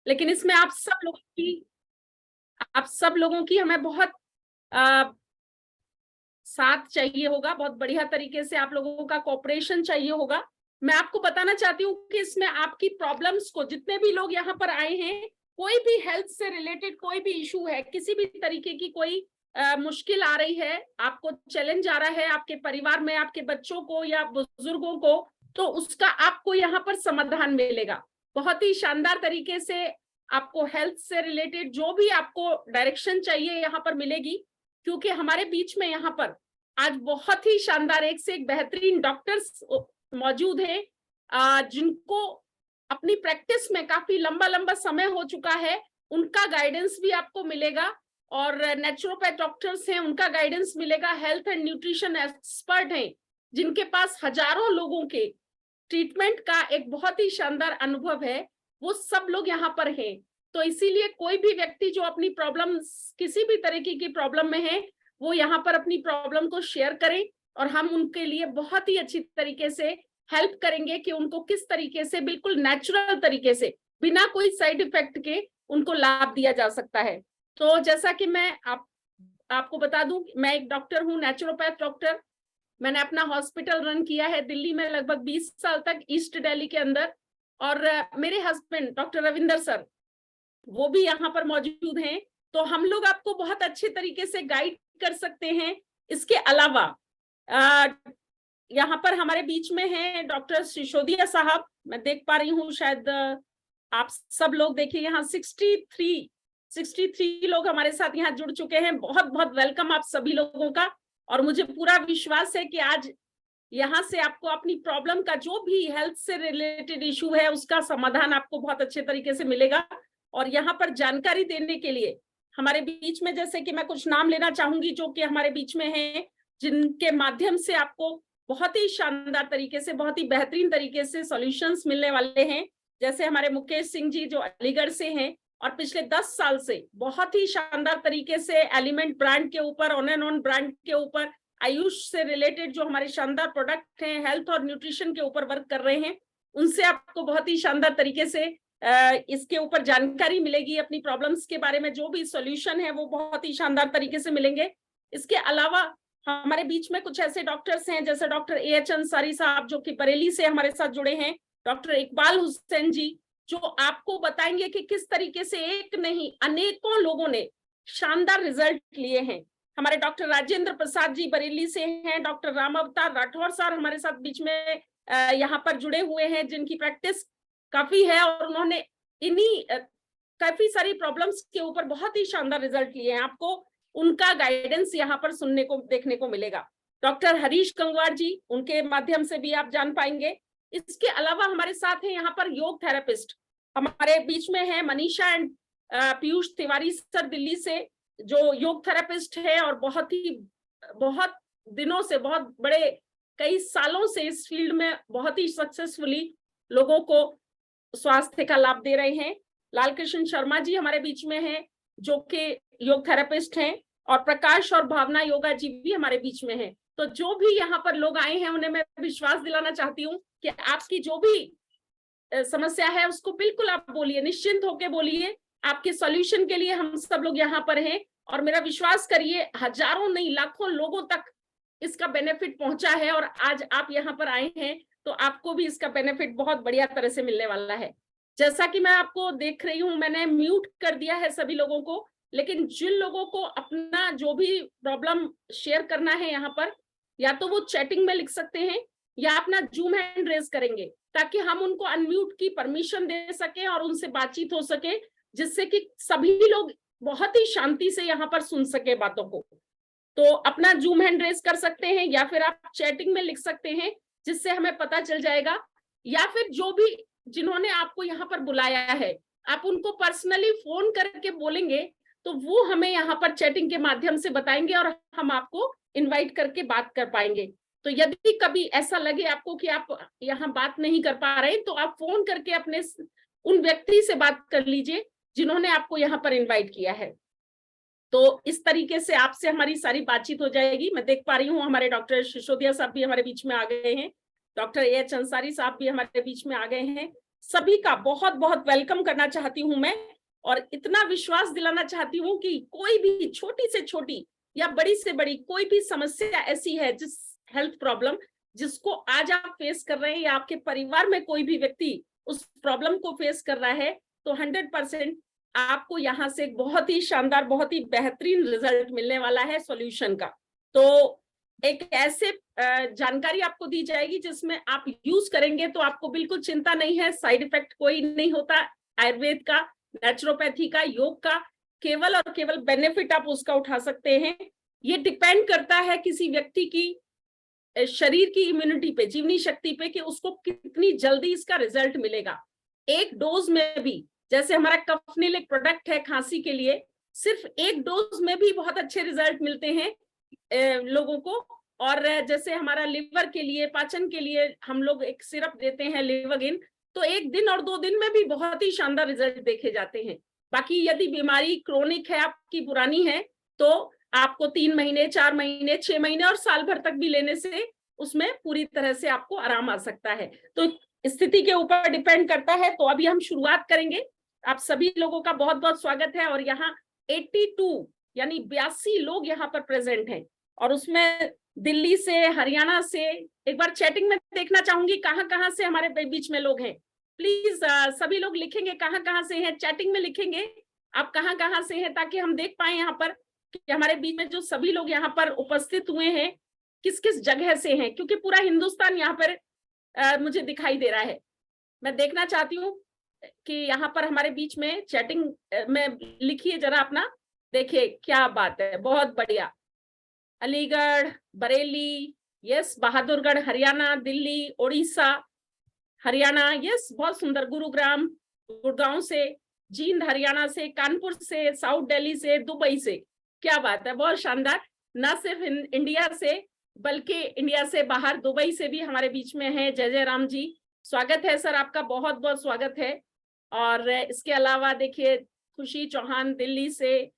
लेकिन इसमें आप सब लोगों की हमें बहुत साथ चाहिए होगा, बहुत बढ़िया तरीके से आप लोगों का कोऑपरेशन चाहिए होगा। मैं आपको बताना चाहती हूँ कि इसमें आपकी प्रॉब्लम्स को, जितने भी लोग यहाँ पर आए हैं, कोई भी हेल्थ से रिलेटेड कोई भी इशू है, किसी भी तरीके की कोई मुश्किल आ रही है, आपको चैलेंज आ रहा है आपके परिवार में, आपके बच्चों को या बुजुर्गों को, तो उसका आपको यहाँ पर समाधान मिलेगा बहुत ही शानदार तरीके से। आपको हेल्थ से रिलेटेड जो भी आपको डायरेक्शन चाहिए यहाँ पर मिलेगी, क्योंकि हमारे बीच में यहाँ पर आज बहुत ही शानदार एक से एक बेहतरीन डॉक्टर्स मौजूद हैं, जिनको अपनी प्रैक्टिस में काफी लंबा लंबा समय हो चुका है, उनका गाइडेंस भी आपको मिलेगा। और नेचुरोपैथ डॉक्टर्स हैं, उनका गाइडेंस मिलेगा। हेल्थ एंड न्यूट्रिशन एक्सपर्ट हैं, जिनके पास हजारों लोगों के ट्रीटमेंट का एक बहुत ही शानदार अनुभव है, वो सब लोग यहाँ पर हैं। तो इसीलिए कोई भी व्यक्ति जो अपनी प्रॉब्लम, किसी भी तरीके की प्रॉब्लम में है, वो यहाँ पर अपनी प्रॉब्लम को शेयर करें और हम उनके लिए बहुत ही अच्छी तरीके से हेल्प करेंगे कि उनको किस तरीके से बिल्कुल नेचुरल तरीके से, बिना कोई साइड इफेक्ट के, उनको लाभ दिया जा सकता है। तो जैसा कि मैं आपको बता दूं, मैं एक डॉक्टर हूँ, नेचुरोपैथ डॉक्टर। मैंने अपना हॉस्पिटल रन किया है दिल्ली में लगभग 20 साल तक, ईस्ट दिल्ली के अंदर। और मेरे हस्बैंड डॉक्टर रविंदर सर, वो भी यहाँ पर मौजूद हैं। तो हम लोग आपको बहुत अच्छे तरीके से गाइड कर सकते हैं। इसके अलावा यहाँ पर हमारे बीच में हैं डॉक्टर सिसोदिया साहब, मैं देख पा रही हूँ, शायद आप सब लोग देखिए, यहाँ 63 लोग हमारे साथ यहाँ जुड़ चुके हैं। बहुत बहुत वेलकम आप सभी लोगों का। और मुझे पूरा विश्वास है कि आज यहाँ से आपको अपनी प्रॉब्लम का, जो भी हेल्थ से रिलेटेड इशू है, उसका समाधान आपको बहुत अच्छे तरीके से मिलेगा। और यहाँ पर जानकारी देने के लिए हमारे बीच में, जैसे कि मैं कुछ नाम लेना चाहूंगी जो कि हमारे बीच में हैं, जिनके माध्यम से आपको बहुत ही शानदार तरीके से, बहुत ही बेहतरीन तरीके से सॉल्यूशंस मिलने वाले हैं। जैसे हमारे मुकेश सिंह जी, जो अलीगढ़ से हैं और पिछले 10 साल से बहुत ही शानदार तरीके से एलिमेंट ब्रांड के ऊपर, ऑन एंड ऑन ब्रांड के ऊपर, आयुष से रिलेटेड जो हमारे शानदार प्रोडक्ट हैं, हेल्थ और न्यूट्रिशन के ऊपर वर्क कर रहे हैं। उनसे आपको बहुत ही शानदार तरीके से इसके ऊपर जानकारी मिलेगी। अपनी प्रॉब्लम्स के बारे में जो भी सॉल्यूशन है वो बहुत ही शानदार तरीके से मिलेंगे। इसके अलावा हमारे बीच में कुछ ऐसे डॉक्टर्स हैं, जैसे डॉक्टर AH अंसारी साहब, जो कि बरेली से हमारे साथ जुड़े हैं। डॉक्टर इकबाल हुसैन जी, जो आपको बताएंगे कि किस तरीके से एक नहीं अनेकों लोगों ने शानदार रिजल्ट लिए हैं। हमारे डॉक्टर राजेंद्र प्रसाद जी बरेली से हैं। डॉक्टर राम अवतार राठौर सर हमारे साथ बीच में यहाँ पर जुड़े हुए हैं, जिनकी प्रैक्टिस काफी है और उन्होंने इन्हीं काफी सारी प्रॉब्लम्स के ऊपर बहुत ही शानदार रिजल्ट लिए हैं। आपको उनका गाइडेंस यहाँ पर सुनने को, देखने को मिलेगा। डॉक्टर हरीश गंगवार जी, उनके माध्यम से भी आप जान पाएंगे। इसके अलावा हमारे साथ हैं यहाँ पर योग थेरेपिस्ट, हमारे बीच में है मनीषा एंड पीयूष तिवारी सर दिल्ली से, जो योग थेरेपिस्ट है और बहुत दिनों से, बहुत बड़े कई सालों से इस फील्ड में बहुत ही सक्सेसफुली लोगों को स्वास्थ्य का लाभ दे रहे हैं। लाल कृष्ण शर्मा जी हमारे बीच में हैं, जो कि योग थेरेपिस्ट हैं। और प्रकाश और भावना योगा जी भी हमारे बीच में हैं। तो जो भी यहाँ पर लोग आए हैं, उन्हें मैं विश्वास दिलाना चाहती हूँ कि आपकी जो भी समस्या है उसको बिल्कुल आप बोलिए, निश्चिंत होकर बोलिए। आपके सॉल्यूशन के लिए हम सब लोग यहाँ पर हैं। और मेरा विश्वास करिए, हजारों नहीं लाखों लोगों तक इसका बेनिफिट पहुंचा है और आज आप यहाँ पर आए हैं, तो आपको भी इसका बेनिफिट बहुत बढ़िया तरह से मिलने वाला है। जैसा कि मैं आपको देख रही हूँ, मैंने म्यूट कर दिया है सभी लोगों को, लेकिन जिन लोगों को अपना जो भी प्रॉब्लम शेयर करना है यहाँ पर, या तो वो चैटिंग में लिख सकते हैं या अपना जूम हैंड रेज करेंगे, ताकि हम उनको अनम्यूट की परमिशन दे सके और उनसे बातचीत हो सके, जिससे कि सभी लोग बहुत ही शांति से यहाँ पर सुन सके बातों को। तो अपना जूम हैंड रेज कर सकते हैं या फिर आप चैटिंग में लिख सकते हैं, जिससे हमें पता चल जाएगा। या फिर जो भी, जिन्होंने आपको यहाँ पर बुलाया है, आप उनको पर्सनली फोन करके बोलेंगे तो वो हमें यहाँ पर चैटिंग के माध्यम से बताएंगे और हम आपको इनवाइट करके बात कर पाएंगे। तो यदि कभी ऐसा लगे आपको कि आप यहाँ बात नहीं कर पा रहे, तो आप फोन करके अपने उन व्यक्ति से बात कर लीजिए जिन्होंने आपको यहाँ पर इन्वाइट किया है। तो इस तरीके से आपसे हमारी सारी बातचीत हो जाएगी। मैं देख पा रही हूँ हमारे डॉक्टर सिसोदिया साहब भी हमारे बीच में आ गए हैं, डॉक्टर AH अंसारी साहब भी हमारे बीच में आ गए हैं। सभी का बहुत बहुत वेलकम करना चाहती हूँ मैं, और इतना विश्वास दिलाना चाहती हूँ कि कोई भी छोटी से छोटी या बड़ी से बड़ी कोई भी समस्या ऐसी है, जिस हेल्थ प्रॉब्लम जिसको आज आप फेस कर रहे हैं, या आपके परिवार में कोई भी व्यक्ति उस प्रॉब्लम को फेस कर रहा है, तो 100% आपको यहाँ से बहुत ही शानदार, बहुत ही बेहतरीन रिजल्ट मिलने वाला है सॉल्यूशन का। तो एक ऐसे जानकारी आपको दी जाएगी जिसमें आप यूज करेंगे तो आपको बिल्कुल चिंता नहीं है, साइड इफेक्ट कोई नहीं होता। आयुर्वेद का, नेचुरोपैथी का, योग का केवल और केवल बेनिफिट आप उसका उठा सकते हैं। ये डिपेंड करता है किसी व्यक्ति की शरीर की इम्यूनिटी पे, जीवनी शक्ति पे, कि उसको कितनी जल्दी इसका रिजल्ट मिलेगा। एक डोज में भी, जैसे हमारा कफनील एक प्रोडक्ट है खांसी के लिए, सिर्फ एक डोज में भी बहुत अच्छे रिजल्ट मिलते हैं लोगों को। और जैसे हमारा लिवर के लिए, पाचन के लिए हम लोग एक सिरप देते हैं लिवोगिन, तो 1 दिन और 2 दिन में भी बहुत ही शानदार रिजल्ट देखे जाते हैं। बाकी यदि बीमारी क्रोनिक है, आपकी पुरानी है, तो आपको 3 महीने, 4 महीने, 6 महीने और साल भर तक भी लेने से उसमें पूरी तरह से आपको आराम आ सकता है। तो स्थिति के ऊपर डिपेंड करता है। तो अभी हम शुरुआत करेंगे। आप सभी लोगों का बहुत बहुत स्वागत है। और यहाँ 82 यानी 82 लोग यहाँ पर प्रेजेंट हैं, और उसमें दिल्ली से, हरियाणा से, एक बार चैटिंग में देखना चाहूंगी कहाँ से हमारे बीच में लोग हैं। प्लीज सभी लोग लिखेंगे कहाँ से हैं, चैटिंग में लिखेंगे आप कहाँ से हैं, ताकि हम देख पाए यहाँ पर कि हमारे बीच में जो सभी लोग यहाँ पर उपस्थित हुए हैं किस किस जगह से हैं, क्योंकि पूरा हिंदुस्तान यहाँ पर मुझे दिखाई दे रहा है। मैं देखना चाहती हूँ कि यहाँ पर हमारे बीच में चैटिंग में लिखिए जरा अपना, देखिए क्या बात है, बहुत बढ़िया। अलीगढ़, बरेली, यस, बहादुरगढ़ हरियाणा, दिल्ली, उड़ीसा, हरियाणा, यस, बहुत सुंदर, गुरुग्राम, गुड़गांव से, जींद हरियाणा से, कानपुर से, साउथ दिल्ली से, दुबई से, क्या बात है, बहुत शानदार। ना सिर्फ इंडिया से बल्कि इंडिया से बाहर दुबई से भी हमारे बीच में है। जय जय राम जी, स्वागत है सर, आपका बहुत बहुत स्वागत है। और इसके अलावा देखिए खुशी चौहान दिल्ली से,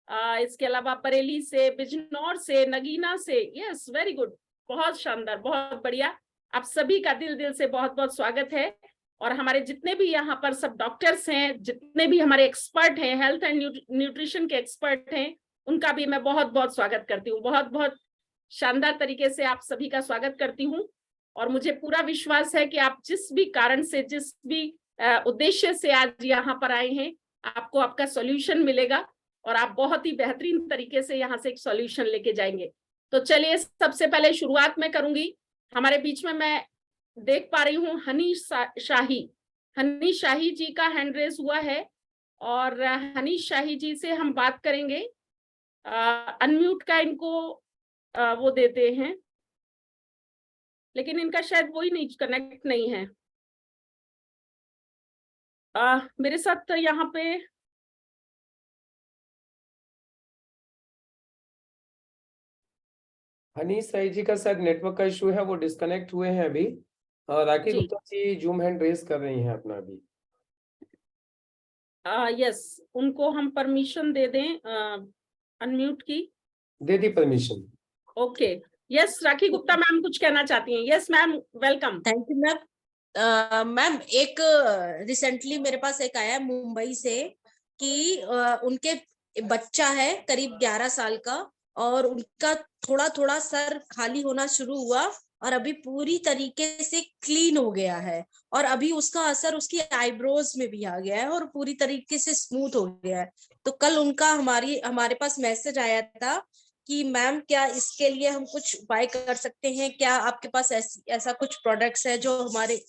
इसके अलावा बरेली से, बिजनौर से, नगीना से, यस वेरी गुड, बहुत शानदार, बहुत बढ़िया। आप सभी का दिल से बहुत बहुत स्वागत है। और हमारे जितने भी यहाँ पर सब डॉक्टर्स हैं, जितने भी हमारे एक्सपर्ट हैं, हेल्थ एंड न्यूट्रिशन के एक्सपर्ट हैं, उनका भी मैं बहुत बहुत स्वागत करती हूँ। बहुत बहुत शानदार तरीके से आप सभी का स्वागत करती हूँ। और मुझे पूरा विश्वास है कि आप जिस भी कारण से, जिस भी उद्देश्य से आज यहाँ पर आए हैं, आपको आपका सॉल्यूशन मिलेगा और आप बहुत ही बेहतरीन तरीके से यहाँ से एक सॉल्यूशन लेके जाएंगे। तो चलिए, सबसे पहले शुरुआत में करूंगी। हमारे बीच में मैं देख पा रही हूँ हनीश शाही जी का हैंड रेस हुआ है, और हनीश शाही जी से हम बात करेंगे। अनम्यूट का इनको वो देते हैं, लेकिन इनका शायद वही नहीं, कनेक्ट नहीं है। मेरे साथ यहाँ पे हनीश साई जी का शायद नेटवर्क का इशू है, वो डिस्कनेक्ट हुए हैं अभी। राखी Gupta ji zoom hand raise कर रही हैं अपना अभी। यस, उनको हम परमिशन दे दें अनम्यूट की। दे दी परमिशन। ओके, यस, राखी गुप्ता मैम कुछ कहना चाहती हैं। Yes ma'am, welcome. Thank you ma'am. Ma'am, एक रिसेंटली मेरे पास एक आया मुंबई से कि उनके बच्चा है करीब 11 साल का, और उनका थोड़ा थोड़ा सर खाली होना शुरू हुआ और अभी पूरी तरीके से क्लीन हो गया है, और अभी उसका असर उसकी आईब्रोज में भी आ गया है और पूरी तरीके से स्मूथ हो गया है। तो कल उनका हमारे पास मैसेज आया था कि मैम क्या इसके लिए हम कुछ उपाय कर सकते हैं, क्या आपके पास ऐसा कुछ प्रोडक्ट्स है जो हमारे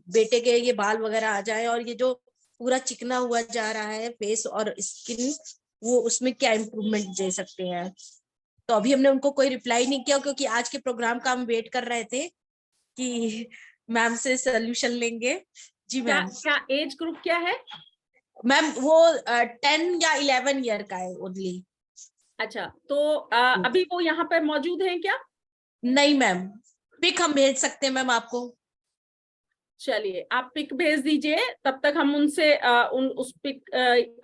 बेटे के ये बाल वगैरह आ जाए और ये जो पूरा चिकना हुआ जा रहा है फेस और स्किन, वो उसमें क्या इम्प्रूवमेंट दे सकते हैं। तो अभी हमने उनको कोई रिप्लाई नहीं किया, क्योंकि आज के प्रोग्राम का हम वेट कर रहे थे कि मैम से सोल्यूशन लेंगे। जी मैम। क्या एज ग्रुप क्या है मैम? वो 10 या 11 ईयर का है ओनली। अच्छा, तो अभी वो यहाँ पर मौजूद हैं क्या? नहीं मैम, पिक हम भेज सकते हैं मैम आपको। चलिए, आप पिक भेज दीजिए, तब तक हम उनसे उस पिक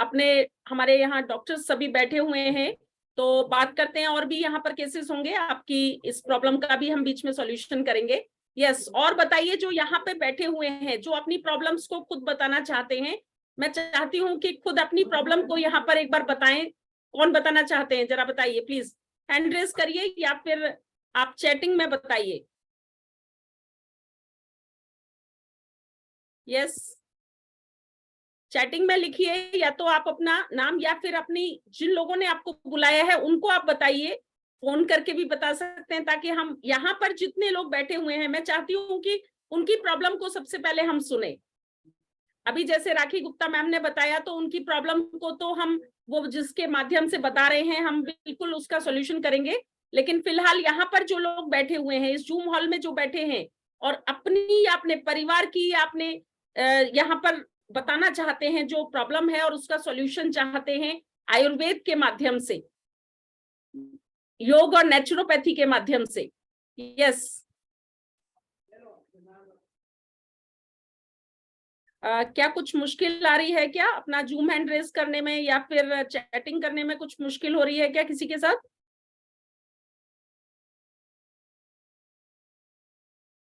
अपने, हमारे यहाँ डॉक्टर्स सभी बैठे हुए हैं तो बात करते हैं। और भी यहाँ पर केसेस होंगे, आपकी इस प्रॉब्लम का भी हम बीच में सॉल्यूशन करेंगे। यस, और बताइए जो यहाँ पे बैठे हुए हैं, जो अपनी प्रॉब्लम्स को खुद बताना चाहते हैं, मैं चाहती हूँ कि खुद अपनी प्रॉब्लम को यहाँ पर एक बार बताएं। कौन बताना चाहते हैं, जरा बताइए प्लीज, हैंड रेज करिए या फिर आप चैटिंग में बताइए। यस, चैटिंग में लिखिए, या तो आप अपना नाम या फिर अपनी जिन लोगों ने आपको बुलाया है उनको आप बताइए, फोन करके भी बता सकते हैं, ताकि हम यहाँ पर जितने लोग बैठे हुए हैं, मैं चाहती हूँ कि उनकी प्रॉब्लम को सबसे पहले हम सुने। अभी जैसे राखी गुप्ता मैम ने बताया, तो उनकी प्रॉब्लम को तो हम वो जिसके माध्यम से बता रहे हैं, हम बिल्कुल उसका सॉल्यूशन करेंगे। लेकिन फिलहाल यहाँ पर जो लोग बैठे हुए हैं, इस जूम हॉल में जो बैठे हैं, और अपनी या अपने परिवार की या अपने यहाँ पर बताना चाहते हैं जो प्रॉब्लम है और उसका सॉल्यूशन चाहते हैं आयुर्वेद के माध्यम से, योग और नेचुरोपैथी के माध्यम से। यस, क्या कुछ मुश्किल आ रही है क्या अपना जूम हैंड रेज करने में, या फिर चैटिंग करने में कुछ मुश्किल हो रही है क्या किसी के साथ?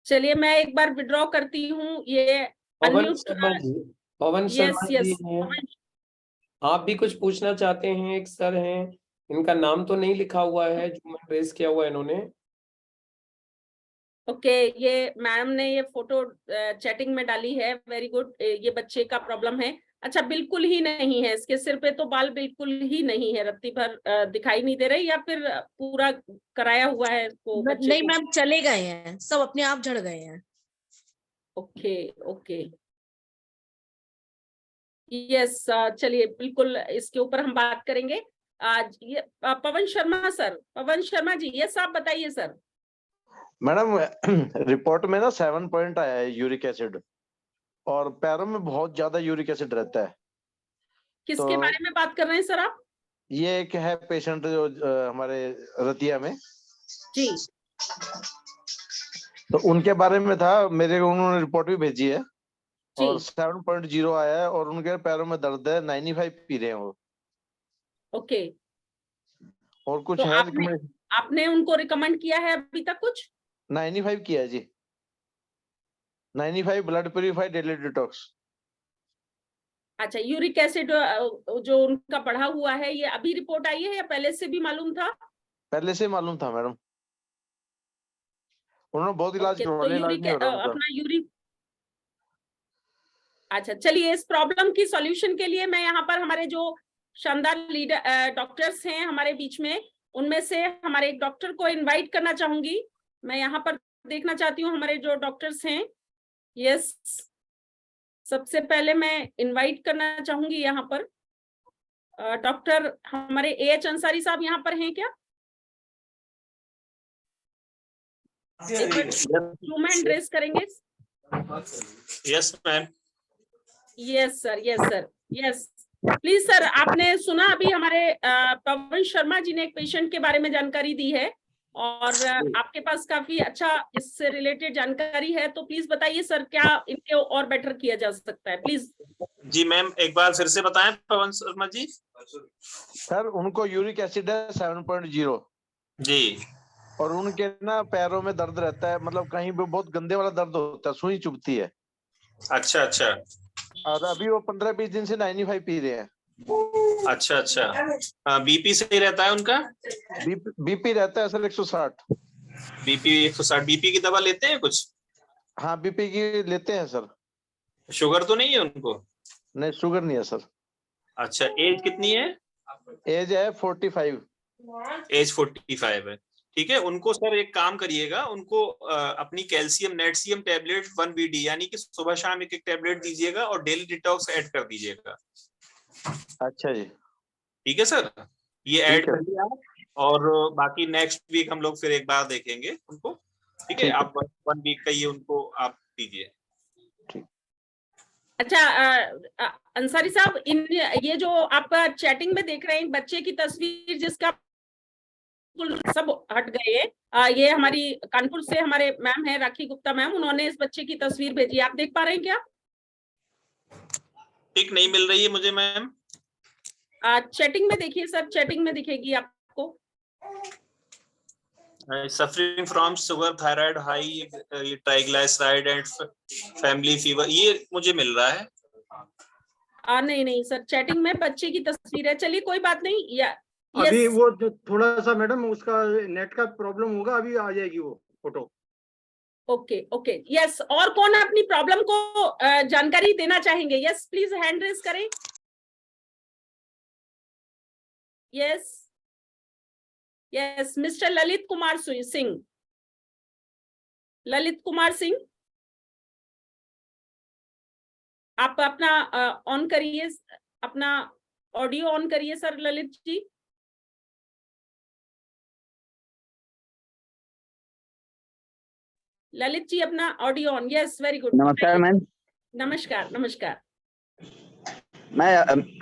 चलिए मैं एक बार विड्रॉ करती हूँ ये पवन अनम्यूट। शर्मा जी, पवन यस शर्मा जी यस, हैं, आप भी कुछ पूछना चाहते हैं? एक सर हैं, इनका नाम तो नहीं लिखा हुआ है, जो रेज किया हुआ है इन्होंने। ओके, ये मैम ने ये फोटो चैटिंग में डाली है, वेरी गुड। ये बच्चे का प्रॉब्लम है, अच्छा बिल्कुल ही नहीं है, इसके सिर पे तो बाल बिल्कुल ही नहीं है, रत्ती भर दिखाई नहीं दे रहे, या फिर पूरा कराया हुआ है इसको बच्चे नहीं को? मैम, चले गए हैं, सब अपने आप झड़ गए हैं। ओके ओके, यस, चलिए बिल्कुल इसके ऊपर हम बात करेंगे आज। ये पवन शर्मा सर, पवन शर्मा जी, यस आप बताइए सर। मैडम रिपोर्ट में ना 7 पॉइंट आया है यूरिक एसिड, और पैरों में बहुत ज्यादा यूरिक एसिड रहता है। किसके बारे में बात कर रहे हैं सर आप? ये एक है पेशेंट जो हमारे रतिया में, जी, तो उनके बारे में था, मेरे को उन्होंने रिपोर्ट भी भेजी है, जी, और 7.0 आया है, और उनके पैरों में दर्द है, 95 पी रहे हैं वो। ओके, और कुछ तो है आपने उनको रिकमेंड किया है अभी तक कुछ? 95 किया है जी, 95 ब्लड प्यूरिफाई डेली डिटॉक्स। अच्छा, यूरिक एसिड जो उनका बढ़ा हुआ है, ये अभी रिपोर्ट आई है या पहले से भी मालूम था? पहले से मालूम था मैडम, उन्होंने बहुत इलाज ओके, करवा तो लिया, इलाज नहीं हो रहा उनका। अपना यूरिक, अच्छा चलिए, इस प्रॉब्लम की सॉल्यूशन के लिए मैं यहाँ पर हमारे जो शानदार लीडर डॉक्टर्स हैं हमारे बीच में, उनमें से हमारे एक डॉक्टर को इनवाइट करना चाहूंगी। मैं यहाँ पर देखना चाहती हूँ हमारे जो डॉक्टर्स हैं। यस, सबसे पहले मैं इनवाइट करना चाहूंगी यहाँ पर डॉक्टर हमारे AH अंसारी साहब यहाँ पर हैं क्या? जूम हैंड रेज करेंगे? Yes ma'am. Yes sir, yes sir, yes please sir. आपने सुना अभी हमारे पवन शर्मा जी ने एक पेशेंट के बारे में जानकारी दी है, और आपके पास काफी अच्छा इससे रिलेटेड जानकारी है, तो प्लीज बताइए सर, क्या इनके और बेटर किया जा सकता है, प्लीज। जी मैम, एक बार फिर से बताएं पवन शर्मा जी। सर उनको यूरिक एसिड है 7.0 जी, और उनके ना पैरों में दर्द रहता है, मतलब कहीं पे बहुत गंदे वाला दर्द होता है, सुई चुभती है। अच्छा अच्छा, और अभी वो 15-20 दिन से 95 पी रहे हैं। अच्छा अच्छा, बीपी सही रहता है उनका? बीपी रहता है सर 160। बीपी 160, बीपी की दवा लेते हैं कुछ? हाँ बीपी की लेते हैं सर। शुगर तो नहीं है उनको? नहीं शुगर नहीं है सर। अच्छा, एज कितनी है? एज है 45। एज 45 है, ठीक है। उनको सर एक काम करिएगा, उनको अपनी कैल्शियम नेटशियम टैबलेट 1 BD यानी कि सुबह शाम एक टैबलेट दीजिएगा, और डेली डिटॉक्स ऐड कर दीजिएगा। अच्छा जी, ठीक है सर, ये ऐड कर दिया आप, और बाकी नेक्स्ट वीक हम लोग फिर एक बार देखेंगे उनको, ठीक है। आप 1 वीक का ये उनको आप दीजिए। अच्छा अंसारी साहब, इन ये जो आप चैटिंग में देख रहे हैं बच्चे की तस्वीर, जिसका सब हट गए, ये हमारी कानपुर से हमारे मैम है राखी गुप्ता मैम, उन्होंने इस बच्चे की तस्वीर भेजी, आप देख पा रहे हैं क्या? पिक नहीं मिल रही है मुझे मैम। चैटिंग में देखिए सर, चैटिंग में दिखेगी आपको। Suffering from sugar, thyroid, high triglyceride and family fever, ये मुझे मिल रहा है। नहीं सर, चैटिंग में बच्चे की तस्वीर है। चलिए कोई बात नहीं। अभी वो थोड़ा सा मैडम उसका नेट का प्रॉब्लम होगा, अभी आ जाएगी वो फोटो। Okay yes. और कौन अपनी प्रॉब्लम को जानकारी देना चाहेंगे? यस प्लीज हैंड रेज करें। Yes mister Lalit Kumar Singh. ललित कुमार सिंह, आप अपना ऑन करिए, अपना ऑडियो ऑन करिए सर ललित जी। ललित जी अपना audio on. Yes very good. नमस्कार मैम। नमस्कार।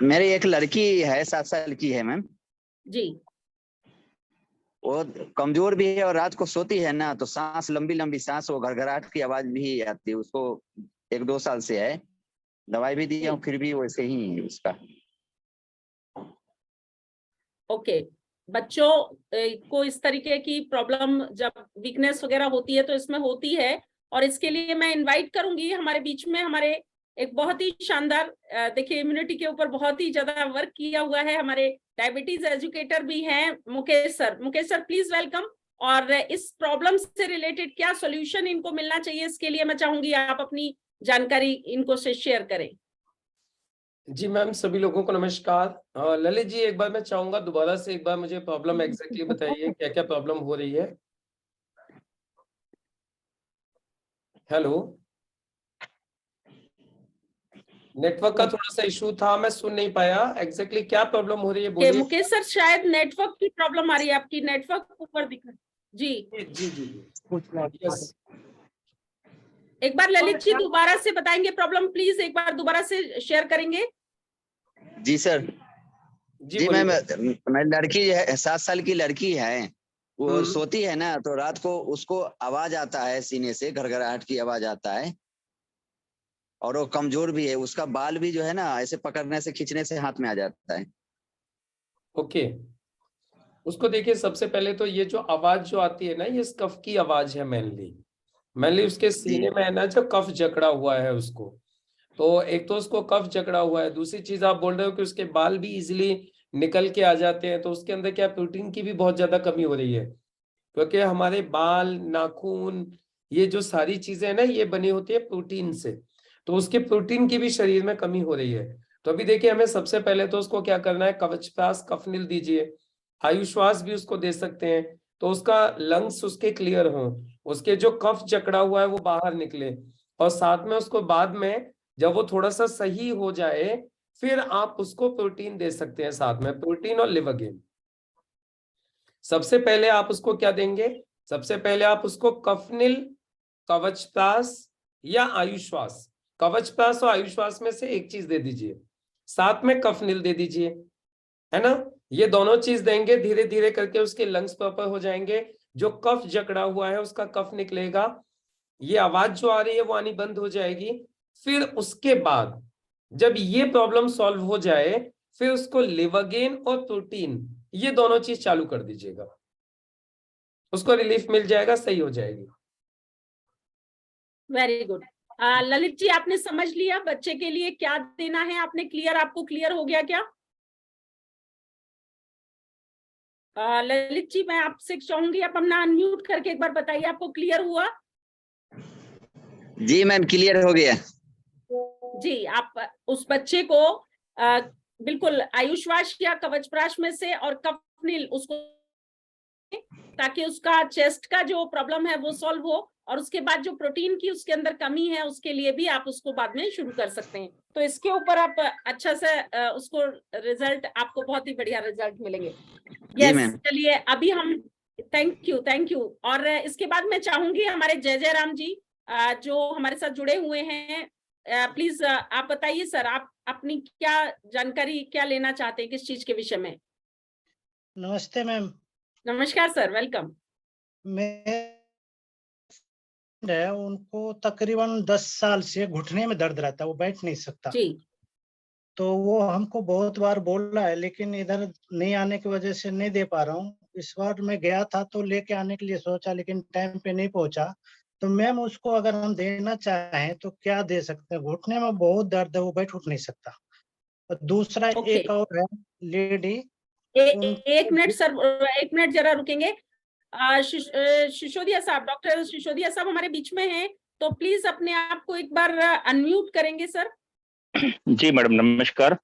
मेरी एक लड़की है, 7 साल की है मैम जी। वो कमजोर भी है और रात को सोती है ना तो सांस, लंबी सांस, वो घरघराहट की आवाज भी आती है उसको। 1-2 साल से है, दवाई भी दी है फिर भी वैसे ही है उसका। ओके, बच्चों को इस तरीके की प्रॉब्लम जब वीकनेस वगैरह होती है तो इसमें होती है, और इसके लिए मैं इनवाइट करूंगी हमारे बीच में हमारे एक बहुत ही शानदार, देखिए इम्यूनिटी के ऊपर बहुत ही ज्यादा वर्क किया हुआ है, हमारे डायबिटीज एजुकेटर भी हैं मुकेश सर प्लीज वेलकम। और इस प्रॉब्लम से रिलेटेड क्या सॉल्यूशन इनको मिलना चाहिए, इसके लिए मैं चाहूंगी आप अपनी जानकारी इनको से शेयर करें। जी मैम, सभी लोगों को नमस्कार। ललित जी, एक बार मैं चाहूंगा दोबारा से एक बार मुझे प्रॉब्लम एग्जैक्टली बताइए, क्या क्या प्रॉब्लम हो रही है। हेलो, नेटवर्क का थोड़ा सा इशू था, मैं सुन नहीं पाया एग्जैक्टली क्या प्रॉब्लम हो रही है, बोलिए। मुकेश सर शायद नेटवर्क की प्रॉब्लम आ रही है, आपकी नेटवर्क ऊपर दिख रहा है। जी यस। एक बार ललित जी दोबारा से बताएंगे प्रॉब्लम, प्लीज एक बार दोबारा से शेयर करेंगे। जी सर। जी मैम, मैं लड़की है, 7 साल की लड़की है, वो सोती है ना तो रात को उसको आवाज आता है, सीने से घरघराहट की आवाज आता है, और वो कमजोर भी है, उसका बाल भी जो है ना ऐसे पकड़ने से, खींचने से हाथ में आ जाता है। ओके, उसको देखिए, सबसे पहले तो ये जो आवाज जो आती है ना, ये कफ की आवाज है मेनली उसके सीने में है ना जो कफ जकड़ा हुआ है उसको। तो एक तो उसको कफ जकड़ा हुआ है, दूसरी चीज आप बोल रहे हो कि उसके बाल भी इजिली निकल के आ जाते हैं, तो उसके अंदर क्या प्रोटीन की भी बहुत ज्यादा कमी हो रही है, क्योंकि हमारे बाल, नाखून, ये जो सारी चीजें हैं ना, ये बनी होती है प्रोटीन से, तो उसके प्रोटीन की भी शरीर में कमी हो रही है। तो अभी देखिए, हमें सबसे पहले तो उसको क्या करना है, कवचप्राश कफनील दीजिए, आयुश्वास भी उसको दे सकते हैं, तो उसका लंग्स उसके क्लियर हों, उसके जो कफ जकड़ा हुआ है वो बाहर निकले, और साथ में उसको बाद में जब वो थोड़ा सा सही हो जाए फिर आप उसको प्रोटीन दे सकते हैं, साथ में प्रोटीन और लिवरगेन। सबसे पहले आप उसको क्या देंगे, सबसे पहले आप उसको कफनील, कवचप्राश या आयुश्वास, कवचप्राश और आयुश्वास में से एक चीज दे दीजिए, साथ में कफनील दे दीजिए, है ना। ये दोनों चीज देंगे, धीरे धीरे करके उसके लंग्स प्रॉपर हो जाएंगे, जो कफ जकड़ा हुआ है उसका कफ निकलेगा, ये आवाज जो आ रही है वो आनी बंद हो जाएगी। फिर उसके बाद जब ये प्रॉब्लम सॉल्व हो जाए, फिर उसको लिवरगेन और प्रोटीन, ये दोनों चीज चालू कर दीजिएगा, उसको रिलीफ मिल जाएगा, सही हो जाएगी। Very good. ललित जी, आपने समझ लिया बच्चे के लिए क्या देना है, आपने क्लियर, आपको क्लियर हो गया क्या? ललित जी, मैं आपसे चाहूंगी आप अपना अनम्यूट करके एक बार बताइए, आपको क्लियर हुआ? जी मैम, क्लियर हो गया। जी, आप उस बच्चे को बिल्कुल आयुश्वास या कवचप्राश में से और कफनील उसको, ताकि उसका चेस्ट का जो प्रॉब्लम है वो सॉल्व हो, और उसके बाद जो प्रोटीन की उसके अंदर कमी है उसके लिए भी आप उसको बाद में शुरू कर सकते हैं। तो इसके ऊपर आप अच्छा से उसको रिजल्ट, आपको बहुत ही बढ़िया रिजल्ट मिलेंगे। यस, चलिए अभी हम, थैंक यू। और इसके बाद मैं चाहूंगी हमारे जय राम जी जो हमारे साथ जुड़े हुए हैं, प्लीज आप बताइए सर, आप अपनी क्या जानकारी क्या लेना चाहते हैं, किस चीज के विषय में? नमस्ते मैम। नमस्कार सर, वेलकम। है उनको तकरीबन 10 साल से घुटने में दर्द रहता है, वो बैठ नहीं सकता जी। तो वो हमको बहुत बार बोल रहा है, लेकिन इधर नहीं आने की वजह से नहीं दे पा रहा हूँ। इस बार मैं गया था तो लेके आने के लिए सोचा, लेकिन टाइम पे नहीं पहुंचा। तो मैम उसको अगर हम देना चाहें तो क्या दे सकते हैं? घुटने में बहुत दर्द है, वो बैठ उठ नहीं सकता। और दूसरा ओके, एक और है लेडी, एक मिनट सर, 1 मिनट जरा रुकेंगे। सिसोदिया साहब, डॉक्टर सिसोदिया साहब हमारे बीच में हैं, तो प्लीज अपने आप को एक बार अनम्यूट करेंगे सर। जी मैडम, नमस्कार।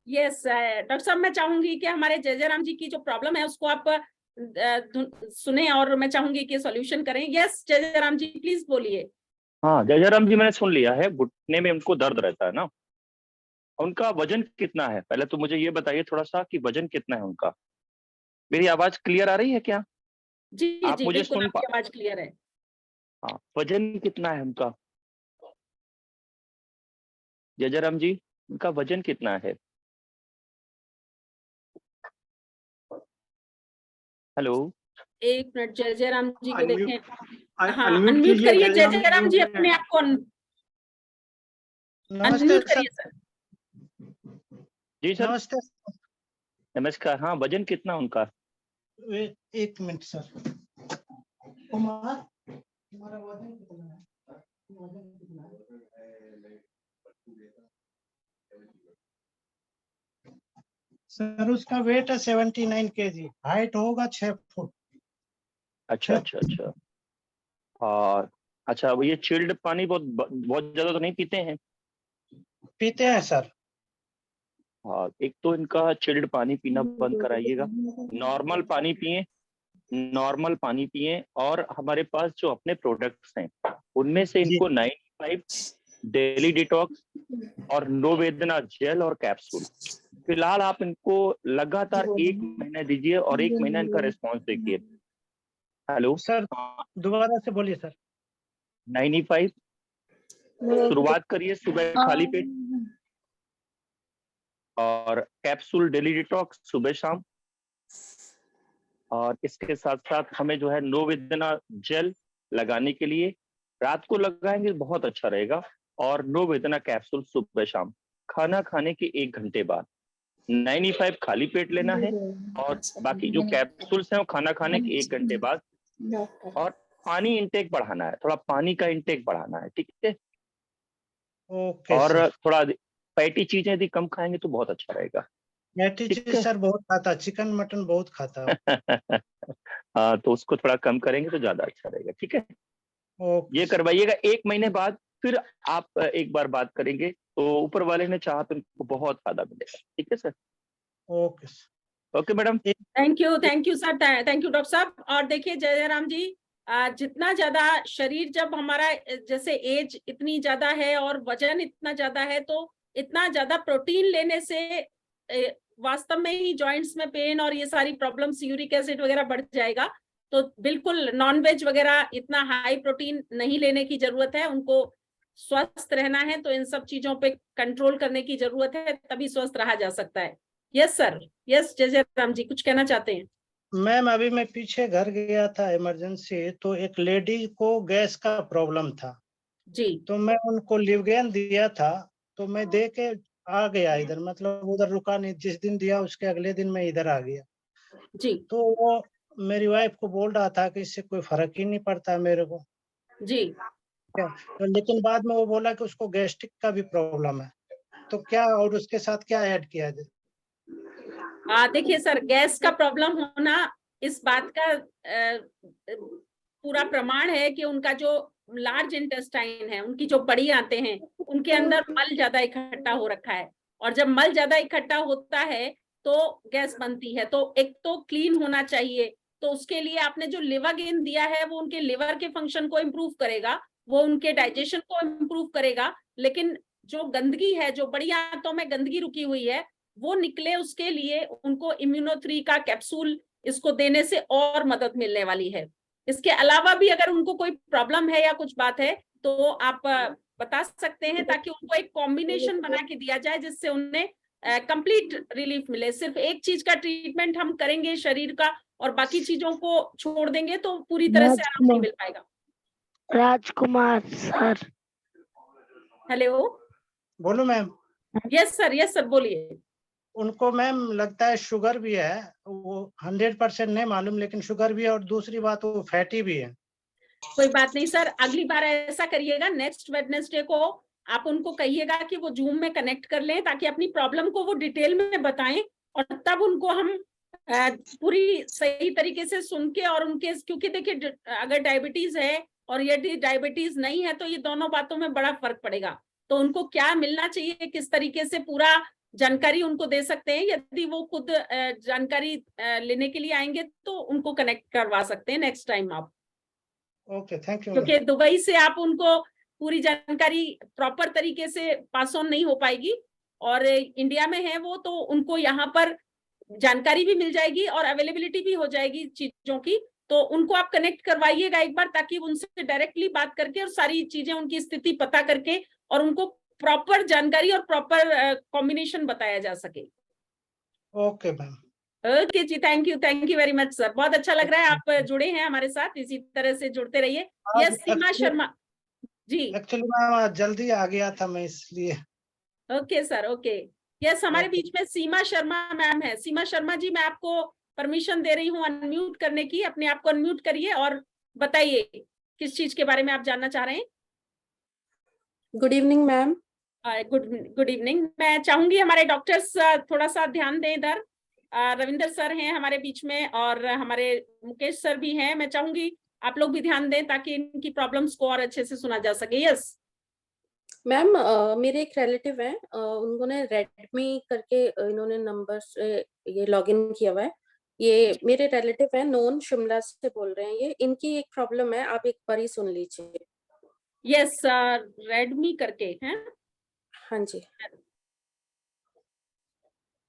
यस डॉक्टर साहब, मैं चाहूंगी कि हमारे जय जयराम जी की जो प्रॉब्लम है उसको आप सुने और मैं चाहूंगी कि सॉल्यूशन करें। यस जय जयराम जी, प्लीज बोलिए। हाँ जय जयराम जी, मैंने सुन लिया है, घुटने में उनको दर्द रहता है ना। उनका वजन कितना है? पहले तो मुझे ये बताइए थोड़ा सा कि वजन कितना है उनका। मेरी आवाज क्लियर आ रही है क्या? जी आप जी मुझे बिल्कुल, सुन आपकी आवाज क्लियर है। हाँ, वजन कितना है उनका? जय जयराम जी, उनका वजन कितना है? हेलो। 1 मिनट जय जयराम जी को अनम्यूट देखें। हाँ अनम्यूट अनम्यूट कीजिए करिए, जय जय जयराम जी एक अपने आप को नमस्ते अनम्यूट सर। करिए सर। जी सर, नमस्ते। नमस्कार। हाँ, वजन कितना उनका? एक मिनट सर। कुमार, तुम्हारा वजन कितना है? वजन कितना है? सर उसका वेट है 79 kg, हाइट होगा 6 फुट। अच्छा अच्छा अच्छा। और अच्छा, वो ये चिल्ड पानी बहुत बहुत ज्यादा तो नहीं पीते हैं? पीते हैं सर। हाँ, एक तो इनका चिल्ड पानी पीना बंद कराइएगा, नॉर्मल पानी पिए, नॉर्मल पानी पिए। और हमारे पास जो अपने प्रोडक्ट्स हैं उनमें से जी। इनको 95 डेली डिटॉक्स और नो वेदना जेल और कैप्सूल, फिलहाल आप इनको लगातार 1 महीना दीजिए और 1 महीना इनका रिस्पॉन्स देखिए। हेलो सर दोबारा से बोलिए सर। 95 शुरुआत करिए सुबह खाली पेट, और कैप्सूल डेली डिटॉक्स सुबह शाम। और इसके साथ साथ हमें जो है नो वेदना जेल लगाने के लिए रात को लगाएंगे बहुत अच्छा रहेगा, और नो वेदना कैप्सूल सुबह शाम खाना खाने के 1 घंटे बाद। 95 खाली पेट लेना है, और बाकी जो कैप्सूल्स हैं वो खाना खाने के 1 घंटे बाद। और पानी इंटेक बढ़ाना है, थोड़ा पानी का इंटेक बढ़ाना है, ठीक है? ओके और सर। थोड़ा फैटी चीजें यदि कम खाएंगे तो बहुत अच्छा रहेगा। फैटी ठीक चीज है। सर बहुत खाता, चिकन मटन बहुत खाता है। हाँ, तो उसको थोड़ा कम करेंगे तो ज्यादा अच्छा रहेगा, ठीक है? ओके ये सर। करवाइएगा, 1 महीने बाद फिर आप एक बार बात करेंगे, तो ऊपर वाले ने चाहा तो इनको बहुत फायदा मिलेगा, ठीक है sir? Okay sir. Okay madam. Thank you sir, thank you doctor साहब। और देखिए जय जयराम जी, जितना ज्यादा शरीर, जब हमारा जैसे एज इतनी ज्यादा है और वजन इतना ज्यादा है, तो इतना ज्यादा प्रोटीन लेने से वास्तव में ही जॉइंट्स में पेन और ये सारी प्रॉब्लम्स, यूरिक एसिड वगैरह बढ़ जाएगा। तो बिल्कुल नॉनवेज वगैरह इतना हाई प्रोटीन नहीं लेने की जरूरत है। उनको स्वस्थ रहना है तो इन सब चीजों पे कंट्रोल करने की जरूरत है, तभी स्वस्थ रहा जा सकता है। यस सर, यस जय जयराम जी, कुछ कहना चाहते हैं? मैम अभी मैं पीछे घर गया था इमरजेंसी, तो एक लेडी को गैस का प्रॉब्लम था जी तो मैं उनको लिवगेन दिया था। तो मैं दे के आ गया इधर, मतलब उधर रुका नहीं, जिस दिन दिया उसके अगले दिन मैं इधर आ गया। जी तो वो मेरी वाइफ को बोल रहा था कि इससे कोई फर्क ही नहीं पड़ता मेरे को। जी। क्या तो लेकिन बाद में वो बोला कि उसको गैस्ट्रिक का भी प्रॉब्लम है, तो क्या और उसके साथ क्या ऐड किया जाए? देखिए सर, गैस का प्रॉब्लम होना इस बात का पूरा प्रमाण है कि उनका जो लार्ज इंटेस्टाइन है, उनकी जो बड़ी आंतें हैं, उनके अंदर मल ज्यादा इकट्ठा हो रखा है। और जब मल ज्यादा इकट्ठा होता है तो गैस बनती है। तो एक तो क्लीन होना चाहिए, तो उसके लिए आपने जो लिवागेन दिया है वो उनके लिवर के फंक्शन को इम्प्रूव करेगा, वो उनके डाइजेशन को इम्प्रूव करेगा। लेकिन जो गंदगी है, जो बड़ी आंतों में गंदगी रुकी हुई है, वो निकले, उसके लिए उनको इम्यूनो3 का कैप्सूल इसको देने से और मदद मिलने वाली है। इसके अलावा भी अगर उनको कोई प्रॉब्लम है या कुछ बात है तो आप बता सकते हैं, ताकि उनको एक कॉम्बिनेशन बना के दिया जाए जिससे उन्हें कंप्लीट रिलीफ मिले। सिर्फ एक चीज का ट्रीटमेंट हम करेंगे शरीर का और बाकी चीजों को छोड़ देंगे तो पूरी तरह से आराम नहीं मिल पाएगा। राजकुमार सर। हेलो। बोलो मैम। यस सर बोलिए। उनको मैम लगता है शुगर भी है, वो 100% नहीं मालूम, लेकिन शुगर भी है और दूसरी बात वो फैटी भी है। कोई बात नहीं सर, अगली बार ऐसा करिएगा, नेक्स्ट वेडनेसडे को आप उनको कहिएगा कि वो जूम में कनेक्ट कर लें, ताकि अपनी प्रॉब्लम को वो डिटेल में बताएं, और तब उनको हम पूरी सही तरीके से सुन के, और उनके, क्योंकि देखिए अगर डायबिटीज है और यदि डायबिटीज नहीं है तो ये दोनों बातों में बड़ा फर्क पड़ेगा। तो उनको क्या मिलना चाहिए, किस तरीके से पूरा जानकारी उनको दे सकते हैं, यदि वो खुद जानकारी लेने के लिए आएंगे तो उनको कनेक्ट करवा सकते हैं नेक्स्ट टाइम आप। Okay, thank you. क्योंकि दुबई से आप उनको पूरी जानकारी प्रॉपर तरीके से पास ऑन नहीं हो पाएगी, और इंडिया में है वो, तो उनको यहाँ पर जानकारी भी मिल जाएगी और अवेलेबिलिटी भी हो जाएगी चीजों की। तो उनको आप कनेक्ट करवाइएगा एक बार, ताकि उनसे डायरेक्टली बात करके और सारी चीजें, उनकी स्थिति पता करके, और उनको प्रॉपर जानकारी और प्रॉपर कॉम्बिनेशन बताया जा सके। Okay ma'am. ओके जी, thank you very much sir, बहुत अच्छा लग रहा है आप जुड़े हैं हमारे साथ, इसी तरह से जुड़ते रहिए। यस, सीमा शर्मा जी। एक्चुअली मैम जल्दी आ गया था मैं, इसलिए। Okay sir, okay. यस, हमारे बीच में सीमा शर्मा मैम है। सीमा शर्मा जी, मैं आपको परमिशन दे रही हूँ अनम्यूट करने की, अपने आप को अनम्यूट करिए और बताइए किस चीज के बारे में आप जानना चाह रहे हैं। Good evening ma'am. Good evening. मैं चाहूंगी हमारे डॉक्टर्स थोड़ा सा ध्यान दें इधर। रविंदर सर हैं हमारे बीच में, और हमारे मुकेश सर भी हैं। मैं चाहूंगी आप लोग भी ध्यान दें, ताकि इनकी प्रॉब्लम्स को और अच्छे से सुना जा सके। यस मैम, मेरे एक रिलेटिव हैं, उन्होंने रेडमी करके इन्होंने नंबर ये लॉगिन किया हुआ है। ये मेरे रिलेटिव हैं, नोन शिमला से बोल रहे हैं। ये इनकी एक प्रॉब्लम है, आप एक बार ही सुन लीजिए। यस, रेडमी करके हैं। हाँ जी।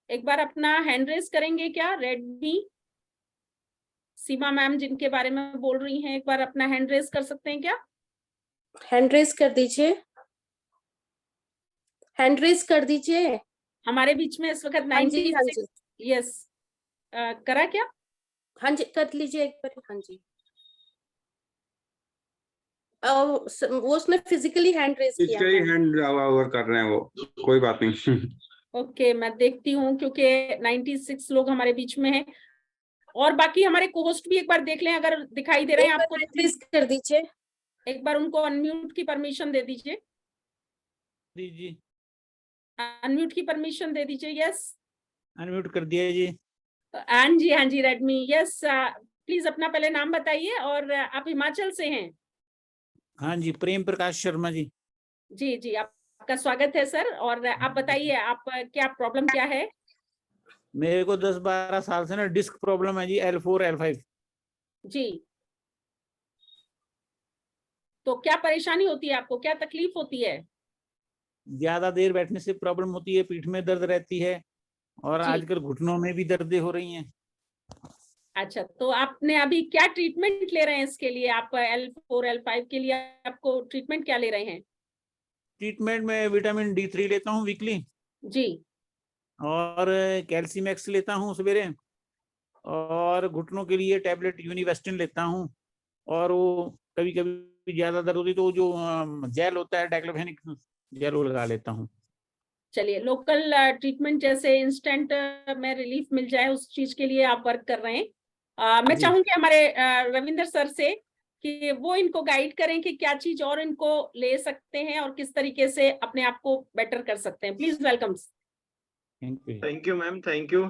एक बार अपना हैंड रेज करेंगे क्या? रेडमी सीमा मैम जिनके बारे में बोल रही हैं, एक बार अपना हैंड रेज कर सकते हैं क्या? हैंड रेज कर दीजिए, हैंड रेज कर दीजिए। हमारे बीच में इस वक्त 96। यस, करा क्या? हाँ जी, कर लीजिए एक बार। हाँ जी, वो उसने फिजिकली हैंड रेज किया है। हैंड ओवर कर रहे हैं वो, कोई बात नहीं। ओके, मैं देखती हूँ, क्योंकि 96 लोग हमारे बीच में हैं, और बाकी हमारे कोहोस्ट भी एक बार देख लें, अगर दिखाई दे रहे हैं आपको। प्लीज कर दीजिए, एक बार उनको अनम्यूट की परमिशन दे दीजिए। अनम्यूट की परमिशन दे दीजिए। यस, अनम्यूट कर दिया जी। हाँ जी रेडमी। यस, प्लीज अपना पहले नाम बताइए, और आप हिमाचल से हैं? हाँ जी, प्रेम प्रकाश शर्मा जी। जी, आपका स्वागत है सर। और आप बताइए, आप क्या प्रॉब्लम क्या है? मेरे को 10-12 साल से ना डिस्क प्रॉब्लम है जी, L4 L5 जी। तो क्या परेशानी होती है आपको, क्या तकलीफ होती है? ज्यादा देर बैठने से प्रॉब्लम होती है, पीठ में दर्द रहती है, और आजकल घुटनों में भी दर्दें हो रही हैं। अच्छा, तो आपने अभी क्या ट्रीटमेंट ले रहे हैं इसके लिए? आप L4 L5 के लिए आपको ट्रीटमेंट क्या ले रहे हैं? ट्रीटमेंट में विटामिन D3 लेता हूँ वीकली जी, और कैल्शियम एक्स लेता हूँ सवेरे, और घुटनों के लिए टैबलेट यूनिवेस्टिन लेता हूँ, और वो कभी कभी ज्यादा दर्द होती तो जो जेल होता है डाइक्लोफेनिक जेल वो लगा लेता हूँ। चलिए, लोकल ट्रीटमेंट जैसे इंस्टेंट में रिलीफ मिल जाए उस चीज के लिए आप वर्क कर रहे हैं। मैं चाहूंगी हमारे रविंदर सर से कि वो इनको गाइड करें कि क्या चीज और इनको ले सकते हैं और किस तरीके से अपने आप को बेटर कर सकते हैं। Please welcome. Thank you ma'am, thank you.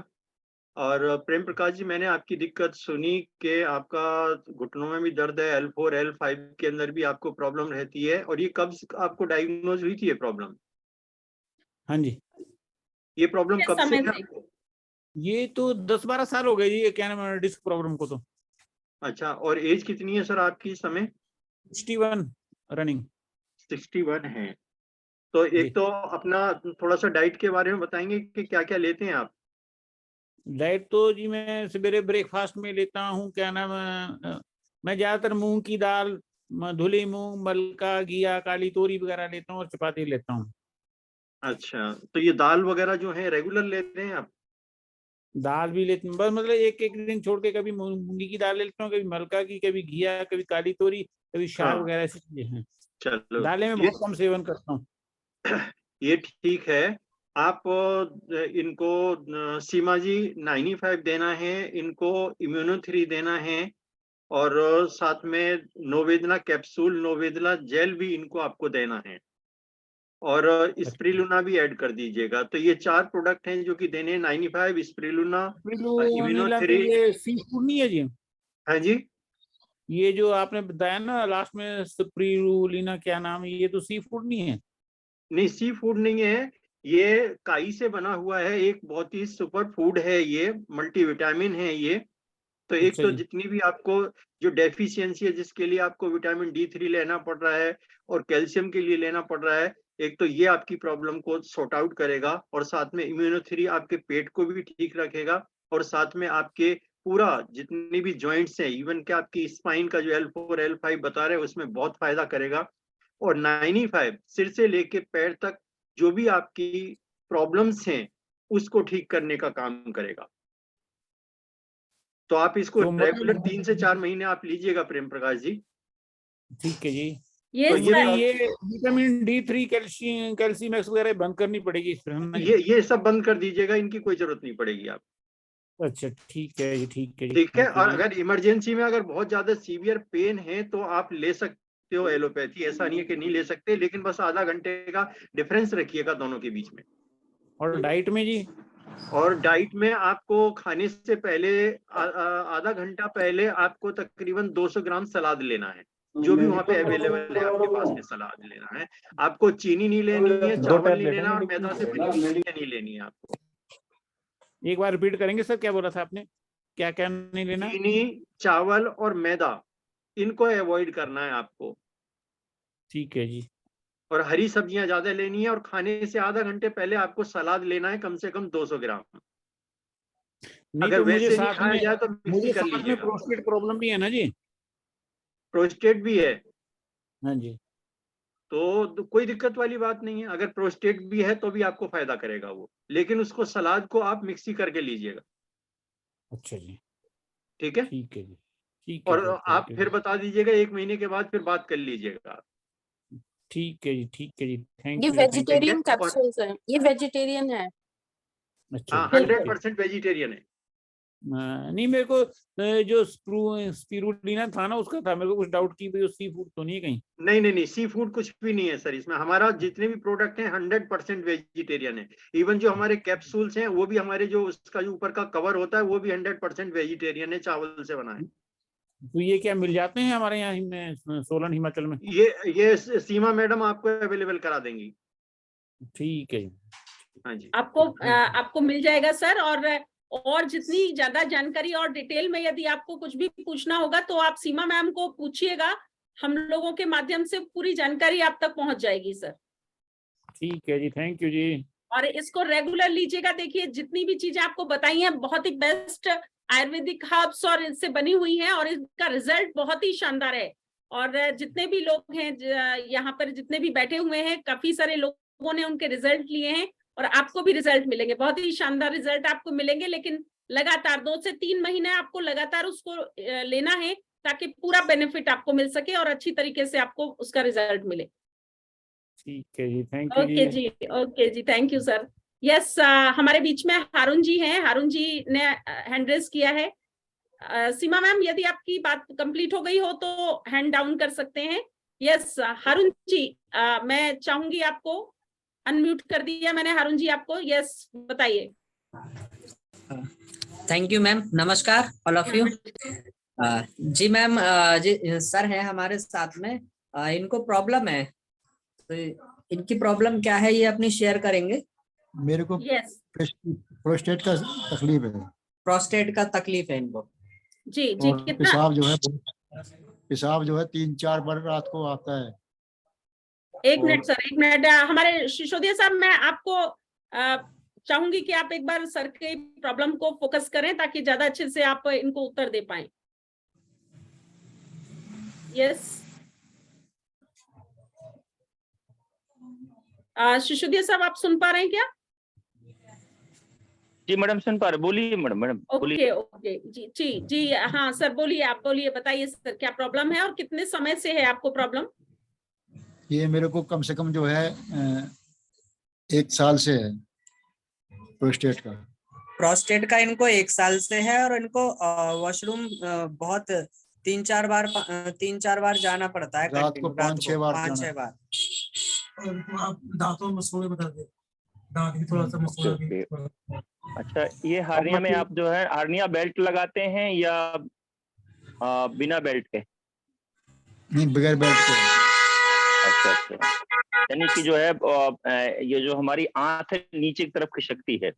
और प्रेम प्रकाश जी, मैंने आपकी दिक्कत सुनी कि आपका घुटनों में भी दर्द है, L4 L5 के अंदर भी आपको प्रॉब्लम रहती है, और ये कब आपको डायग्नोज हुई थी ये प्रॉब्लम? हाँ जी, ये प्रॉब्लम कब से है आपको? ये तो 10-12 साल हो गए जी, ये क्या नाम है डिस्क प्रॉब्लम को तो। अच्छा, और एज कितनी है सर आपकी इस समय? 61 रनिंग। 61 है। तो एक तो अपना थोड़ा सा डाइट के बारे में बताएंगे कि क्या क्या लेते हैं आप? डाइट तो जी मैं सवेरे ब्रेकफास्ट में लेता हूँ, क्या नाम मैं ज्यादातर मूंग की दाल, धुली मूंग, मलका, घिया, काली तोरी वगैरह लेता हूँ, और चपाती लेता हूँ। अच्छा, तो ये दाल वगैरह जो है रेगुलर लेते हैं आप? दाल भी लेते हैं, बस मतलब एक एक दिन छोड़ के, कभी मूंगी की दाल लेता हूँ, कभी मलका की, कभी घिया, कभी काली तोरी, कभी शाग वगैरह ऐसी चीजें हैं। चलो, दालें में बहुत कम सेवन करता हूँ। ये ठीक है। आप इनको सीमा जी 95 देना है, इनको इम्यूनो3 देना है, और साथ में नोवेदना कैप्सूल, नोवेदना जेल भी इनको आपको देना है, और स्प्रिलुना भी ऐड कर दीजिएगा। तो ये 4 प्रोडक्ट हैं जो कि देने हैं, 95, स्प्रिलुना, इम्यूनो3। ये सी फूड नहीं है जी? हाँ जी, ये जो आपने बताया ना लास्ट में स्प्रिरुलिना, क्या नाम है, ये तो सी फूड नहीं है? नहीं सी फूड नहीं है, ये काई से बना हुआ है, एक बहुत ही सुपर फूड है, ये मल्टीविटामिन है ये। तो एक अच्छा तो जी। जितनी भी आपको जो डेफिशिएंसी है, जिसके लिए आपको विटामिन D3 लेना पड़ रहा है और कैल्शियम के लिए लेना पड़ रहा है, एक तो ये आपकी प्रॉब्लम को सॉर्ट आउट करेगा, और साथ में इम्यूनो3 आपके पेट को भी ठीक रखेगा, और साथ में आपके पूरा जितनी भी जॉइंट्स हैं, इवन के आपकी स्पाइन का जो L4 L5 बता रहे हैं, उसमें बहुत फायदा करेगा। और 95 सिर से लेके पैर तक जो भी आपकी प्रॉब्लम्स हैं उसको ठीक करने का काम करेगा। तो आप इसको तो रेगुलर 3 से 4 महीने आप लीजिएगा प्रेम प्रकाश जी। ठीक है जी। ये तो ये विटामिन D3, कैल्शियम एक्स वगैरह बंद करनी पड़ेगी इस पर? ये सब बंद कर दीजिएगा, इनकी कोई जरूरत नहीं पड़ेगी आप। अच्छा ठीक है जी, ठीक है जी, ठीक है। thank you और जी। अगर इमरजेंसी में अगर बहुत ज्यादा सीवियर पेन है तो आप ले सकते हो एलोपैथी, ऐसा नहीं है कि नहीं ले सकते, लेकिन बस आधा घंटे का डिफरेंस रखिएगा दोनों के बीच में। और डाइट में जी? और डाइट में आपको खाने से पहले आधा घंटा पहले आपको तकरीबन 200 ग्राम सलाद लेना है, जो भी वहाँ पे अवेलेबल है आपके पास में सलाद लेना है। आपको चीनी नहीं लेनी है, चावल नहीं लेना, और मैदा से बनी हुई चीजें नहीं लेनी है आपको। एक बार रिपीट करेंगे सर, क्या बोला था आपने? क्या क्या नहीं लेना? चीनी, चावल और मैदा, इनको अवॉइड करना है आपको। ठीक है जी। और हरी सब्जियां ज्यादा लेनी है, और खाने से आधा घंटे पहले आपको सलाद लेना है, कम से कम 200 ग्राम। नहीं अगर तो मुझे वैसे नहीं साथ खाया में, जाए तो मिक्सी मुझे कर साथ में लीजिएगा। प्रोस्टेट प्रॉब्लम भी है ना जी? प्रोस्टेट भी है? हाँ जी। तो कोई दिक्कत वाली बात नहीं है, अगर प्रोस्टेट भी है तो भी आपको फायदा करेगा वो, लेकिन उसको सलाद को आप मिक्सी करके लीजिएगा। अच्छा जी, ठीक है। ठीक है जी, ठीक है और सर, आप thank you फिर जी। बता दीजिएगा, 1 महीने के बाद फिर बात कर लीजिएगा। ठीक है जी, ठीक है जी, थैंक ये you, thank you. Vegetarian capsules हैं, ये वेजिटेरियन है। अच्छा हाँ, जी, ठीक है। 100% वेजिटेरियन है। नहीं मेरे को जो स्पिरुलिना था ना उसका था, मेरे को कुछ डाउट की भाई सी फूड तो नहीं है कहीं? नहीं नहीं नहीं, सी फूड कुछ भी नहीं है सर इसमें। हमारा जितने भी प्रोडक्ट हैं 100% वेजिटेरियन है। इवन जो हमारे कैप्सूल्स हैं वो भी, हमारे जो उसका जो ऊपर का कवर होता है वो भी 100% वेजिटेरियन है, चावल से बना है। तो ये क्या मिल जाते हैं हमारे यहाँ सोलन हिमाचल में? ये सीमा मैडम आपको अवेलेबल करा देंगी। ठीक है जी। हाँ जी, आपको मिल जाएगा सर। और जितनी ज्यादा जानकारी और डिटेल में यदि आपको कुछ भी पूछना होगा तो आप सीमा मैम को पूछिएगा, हम लोगों के माध्यम से पूरी जानकारी आप तक पहुंच जाएगी सर। ठीक है जी, थैंक यू जी। और इसको रेगुलर लीजिएगा। देखिए जितनी भी चीजें आपको बताई हैं बहुत ही बेस्ट आयुर्वेदिक हर्ब्स और इससे बनी हुई हैं, और इसका रिजल्ट बहुत ही शानदार है। और जितने भी लोग हैं यहाँ पर, जितने भी बैठे हुए हैं, काफी सारे लोगों ने उनके रिजल्ट लिए हैं, और आपको भी रिजल्ट मिलेंगे, बहुत ही शानदार रिजल्ट आपको मिलेंगे। लेकिन लगातार 2 से 3 महीने आपको लगातार उसको लेना है, ताकि पूरा बेनिफिट आपको मिल सके और अच्छी तरीके से आपको उसका रिजल्ट मिले। ठीक है जी, थैंक यू ओके जी, ओके जी, थैंक यू सर। यस, हमारे बीच में हारून जी हैं, हारून जी ने हैंड रेज किया है। सीमा मैम यदि आपकी बात कंप्लीट हो गई हो तो हैंड डाउन कर सकते हैं। यस हारून जी, मैं चाहूंगी आपको, अनम्यूट कर दिया मैंने हारून जी आपको। यस बताइए। थैंक यू मैम, नमस्कार ऑल ऑफ यू। जी मैम, जी सर है हमारे साथ में, इनको प्रॉब्लम है, तो इनकी प्रॉब्लम क्या है ये अपनी शेयर करेंगे। मेरे को प्रोस्टेट का तकलीफ है। प्रोस्टेट का तकलीफ है इनको? जी जी। कितना पेशाब जो है 3-4 बार रात को आता है। एक मिनट सर, एक मिनट। हमारे सिसोदिया साहब, मैं आपको चाहूंगी कि आप एक बार सर के प्रॉब्लम को फोकस करें ताकि ज्यादा अच्छे से आप इनको उत्तर दे पाएं। यस सिसोदिया साहब, आप सुन पा रहे हैं क्या? जी मैडम सुन पा रहे, बोलिए मैडम ओके ओके जी जी जी, हाँ सर बोलिए, आप बोलिए, बताइए सर क्या प्रॉब्लम है और कितने समय से है आपको प्रॉब्लम? ये मेरे को कम से कम जो है 1 साल से है। प्रोस्टेट का। प्रोस्टेट का इनको 1 साल से है और इनको वॉशरूम बहुत 3-4 बार जाना पड़ता है। रात को 5-6 बार 5-6 बार। आप दांतों में मसूड़े बता दे, दांत भी थोड़ा सा मसूड़ा भी। अच्छा, ये हार्निया में आप जो है हार्निया बेल्ट लगाते हैं या बिना बेल्ट के? नहीं, बगैर बेल्ट के। अच्छा, यानी कि जो है ये जो हमारी आंत है नीचे की तरफ खिसकती है,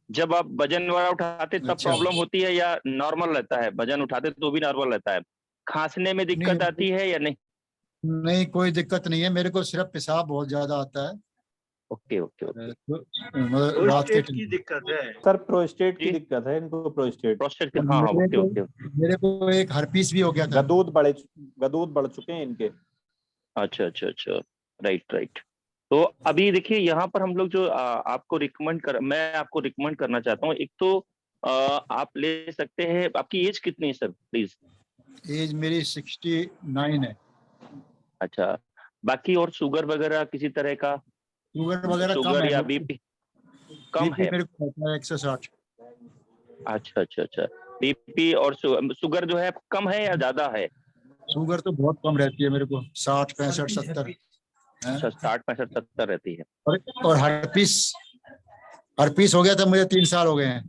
जब आप वजन वाला उठाते तब प्रॉब्लम होती है या नॉर्मल रहता है? वजन उठाते तो भी नॉर्मल रहता है? खांसने में दिक्कत आती है या नहीं? नहीं, कोई दिक्कत नहीं है, मेरे को सिर्फ पेशाब बहुत ज्यादा आता है। ओके। मतलब रात के की दिक्कत है सर, प्रोस्टेट की दिक्कत है इनको। प्रोस्टेट हाँ, ओके। मेरे को एक हर्पीस भी हो गया था। गदूद बढ़ चुके हैं इनके। अच्छा, राइट। तो अभी देखिए यहाँ पर हम लोग जो मैं आपको रिकमेंड करना चाहता हूँ, एक तो आप ले सकते हैं। आपकी एज कितनी है सर, प्लीज? एज मेरी 69 है। अच्छा, बाकी और शुगर वगैरह किसी तरह का? शुगर वगैरह कम शुगर है, या बीपी कम है? मेरे को 160। अच्छा। बीपी और शुगर जो है कम है या ज्यादा है? शुगर तो बहुत कम रहती है मेरे को, 60, 65, 70। अच्छा, 60, 65, 70 रहती है। और हर्पीस हो गया था मुझे, 3 साल हो गए हैं।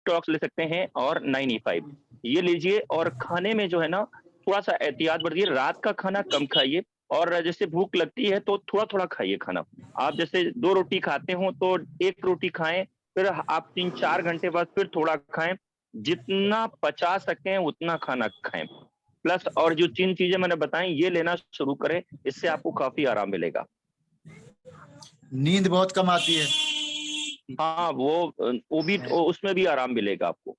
टॉक्स ले सकते हैं और 9E5 ये लीजिए। और खाने में जो है ना थोड़ा सा एहतियात बरतिए, रात का खाना कम खाइए और जैसे भूख लगती है तो थोड़ा खाइए खाना। आप जैसे 2 रोटी खाते हो तो 1 रोटी खाएं, फिर आप 3-4 घंटे बाद फिर थोड़ा खाएं। जितना पचा सकें उतना खाना खाएं। प्लस और जो 3 चीजें मैंने बताई ये लेना शुरू करें, इससे आपको काफी आराम मिलेगा। नींद बहुत कम आती है। हाँ, वो भी उसमें भी आराम मिलेगा आपको।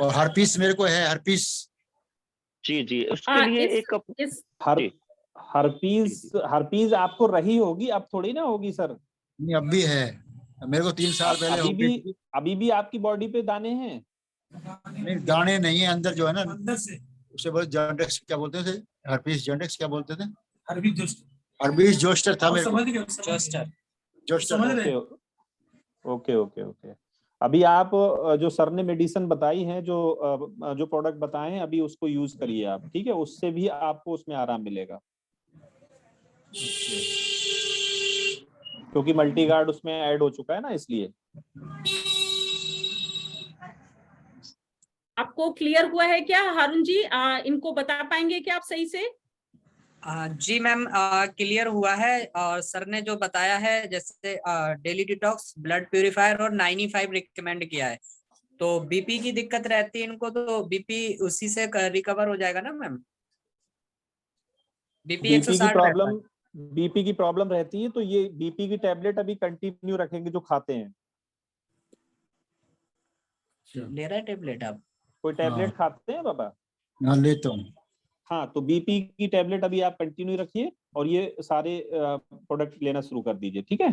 और हर्पीस मेरे को है, हर्पीस। जी, उसके लिए एक हर्पीस आपको रही होगी, अब थोड़ी ना होगी सर। नहीं, अब भी है, मेरे को 3 साल पहले अभी भी आपकी बॉडी पे दाने हैं? नहीं, दाने नहीं है, अंदर जो है ना, उसे बोलते जॉन्डेक्स, क्या बोलते थे? हर्पीस जॉन्डेक्स क्या बोलते थे? हर्पीस जोस्टर था मेरे को। ओके। अभी आप जो सर ने मेडिसिन बताई है, जो प्रोडक्ट बताए हैं, अभी उसको यूज करिए आप, ठीक है? उससे भी आपको उसमें आराम मिलेगा, क्योंकि मल्टीगार्ड उसमें ऐड हो चुका है ना, इसलिए। आपको क्लियर हुआ है क्या हारून जी? इनको बता पाएंगे क्या आप सही से? जी मैम, क्लियर हुआ है। और सर ने जो बताया है, जैसे डेली डिटॉक्स, ब्लड प्यूरिफायर और 9E5 रिकमेंड किया है। तो बीपी की दिक्कत रहती है इनको, तो बीपी उसी से रिकवर हो जाएगा ना मैम? बीपी 160 बीपी की प्रॉब्लम रहती है, तो ये बीपी की टैबलेट अभी कंटिन्यू रखेंगे जो खाते हैं। ले रहा है टेबलेट आप? कोई टैबलेट खाते हैं बाबा? हाँ, लेता हूँ। हाँ, तो बीपी की टैबलेट अभी आप कंटिन्यू रखिए और ये सारे प्रोडक्ट लेना शुरू कर दीजिए, ठीक है?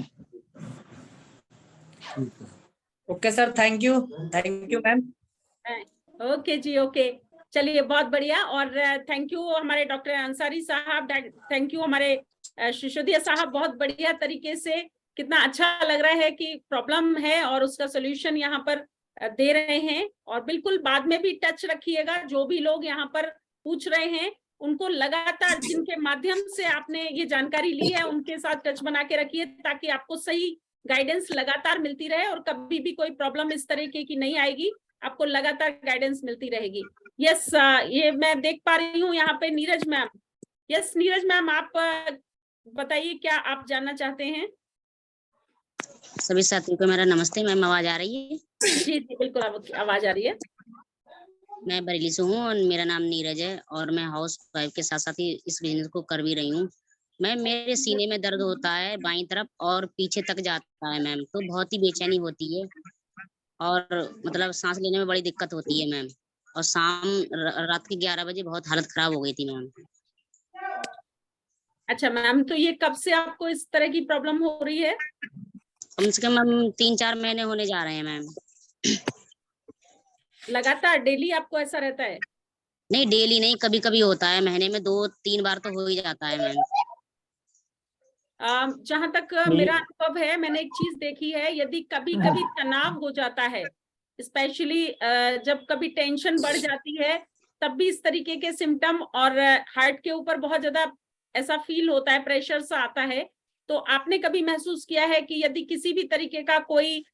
Okay sir, thank you ma'am. Okay जी, ओके, चलिए, बहुत बढ़िया। और थैंक यू हमारे डॉक्टर अंसारी साहब, थैंक यू हमारे सिसोदिया साहब। बहुत बढ़िया तरीके से, कितना अच्छा लग रहा है कि प्रॉब्लम है और उसका सोल्यूशन यहाँ पर दे रहे हैं। और बिल्कुल बाद में भी टच रखिएगा, जो भी लोग यहाँ पर पूछ रहे हैं उनको लगातार, जिनके माध्यम से आपने ये जानकारी ली है, उनके साथ टच बना के रखिए, ताकि आपको सही गाइडेंस लगातार मिलती रहे और कभी भी कोई प्रॉब्लम इस तरीके की नहीं आएगी, आपको लगातार गाइडेंस मिलती रहेगी। यस, ये मैं देख पा रही हूँ यहाँ पे Neeraj ma'am. Yes Neeraj ma'am, आप बताइए क्या आप जानना चाहते हैं? सभी साथियों को मेरा नमस्ते। मैम, आवाज आ रही है? जी बिल्कुल, आवाज आ रही है। मैं बरेली से हूँ और मेरा नाम नीरज है और मैं हाउस वाइफ के साथ साथ ही इस बिजनेस को कर भी रही हूँ। मैम, मेरे सीने में दर्द होता है बाईं तरफ और पीछे तक जाता है मैम, तो बहुत ही बेचैनी होती है और मतलब सांस लेने में बड़ी दिक्कत होती है मैम। और रात के 11 बजे बहुत हालत खराब हो गई थी मैम। अच्छा मैम, तो ये कब से आपको इस तरह की प्रॉब्लम हो रही है? कम से कम मैम 3-4 महीने होने जा रहे हैं मैम। लगातार डेली आपको ऐसा रहता है? नहीं, डेली नहीं, कभी कभी होता है, महीने में 2-3 बार तो हो ही जाता है मैम। जहां तक मेरा अनुभव है, मैंने एक चीज देखी है, यदि कभी कभी तनाव हो जाता है, स्पेशली जब कभी टेंशन बढ़ जाती है, तब भी इस तरीके के सिम्टम, और हार्ट के ऊपर बहुत ज्यादा ऐसा फील होता है, प्रेशर सा आता है। तो आपने कभी महसूस किया है कि यदि किसी भी तरीके का कोई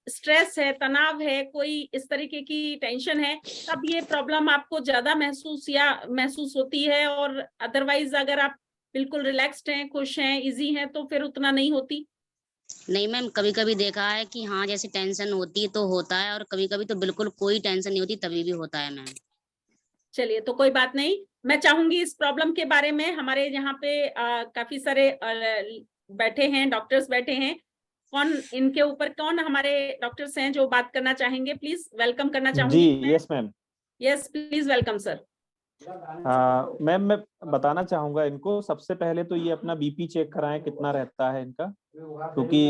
स्ट्रेस है, तनाव है, कोई इस तरीके की टेंशन है, तब ये प्रॉब्लम आपको ज्यादा महसूस होती है, और अदरवाइज अगर आप बिल्कुल रिलैक्स्ड हैं, खुश हैं, इजी हैं, तो फिर उतना नहीं होती? नहीं मैम, कभी कभी देखा है कि हाँ जैसे टेंशन होती है तो होता है, और कभी कभी तो बिल्कुल कोई टेंशन नहीं होती तभी भी होता है मैम। चलिए, तो कोई बात नहीं, मैं चाहूंगी इस प्रॉब्लम के बारे में, हमारे यहाँ पे काफी सारे बैठे हैं, डॉक्टर्स बैठे हैं, कौन हमारे डॉक्टर्स हैं जो बात करना चाहेंगे? प्लीज वेलकम करना चाहूंगी। जी yes ma'am. Yes please welcome sir. Ma'am मैं बताना चाहूंगा इनको, सबसे पहले तो ये अपना बीपी चेक कराएं कितना रहता है इनका, क्योंकि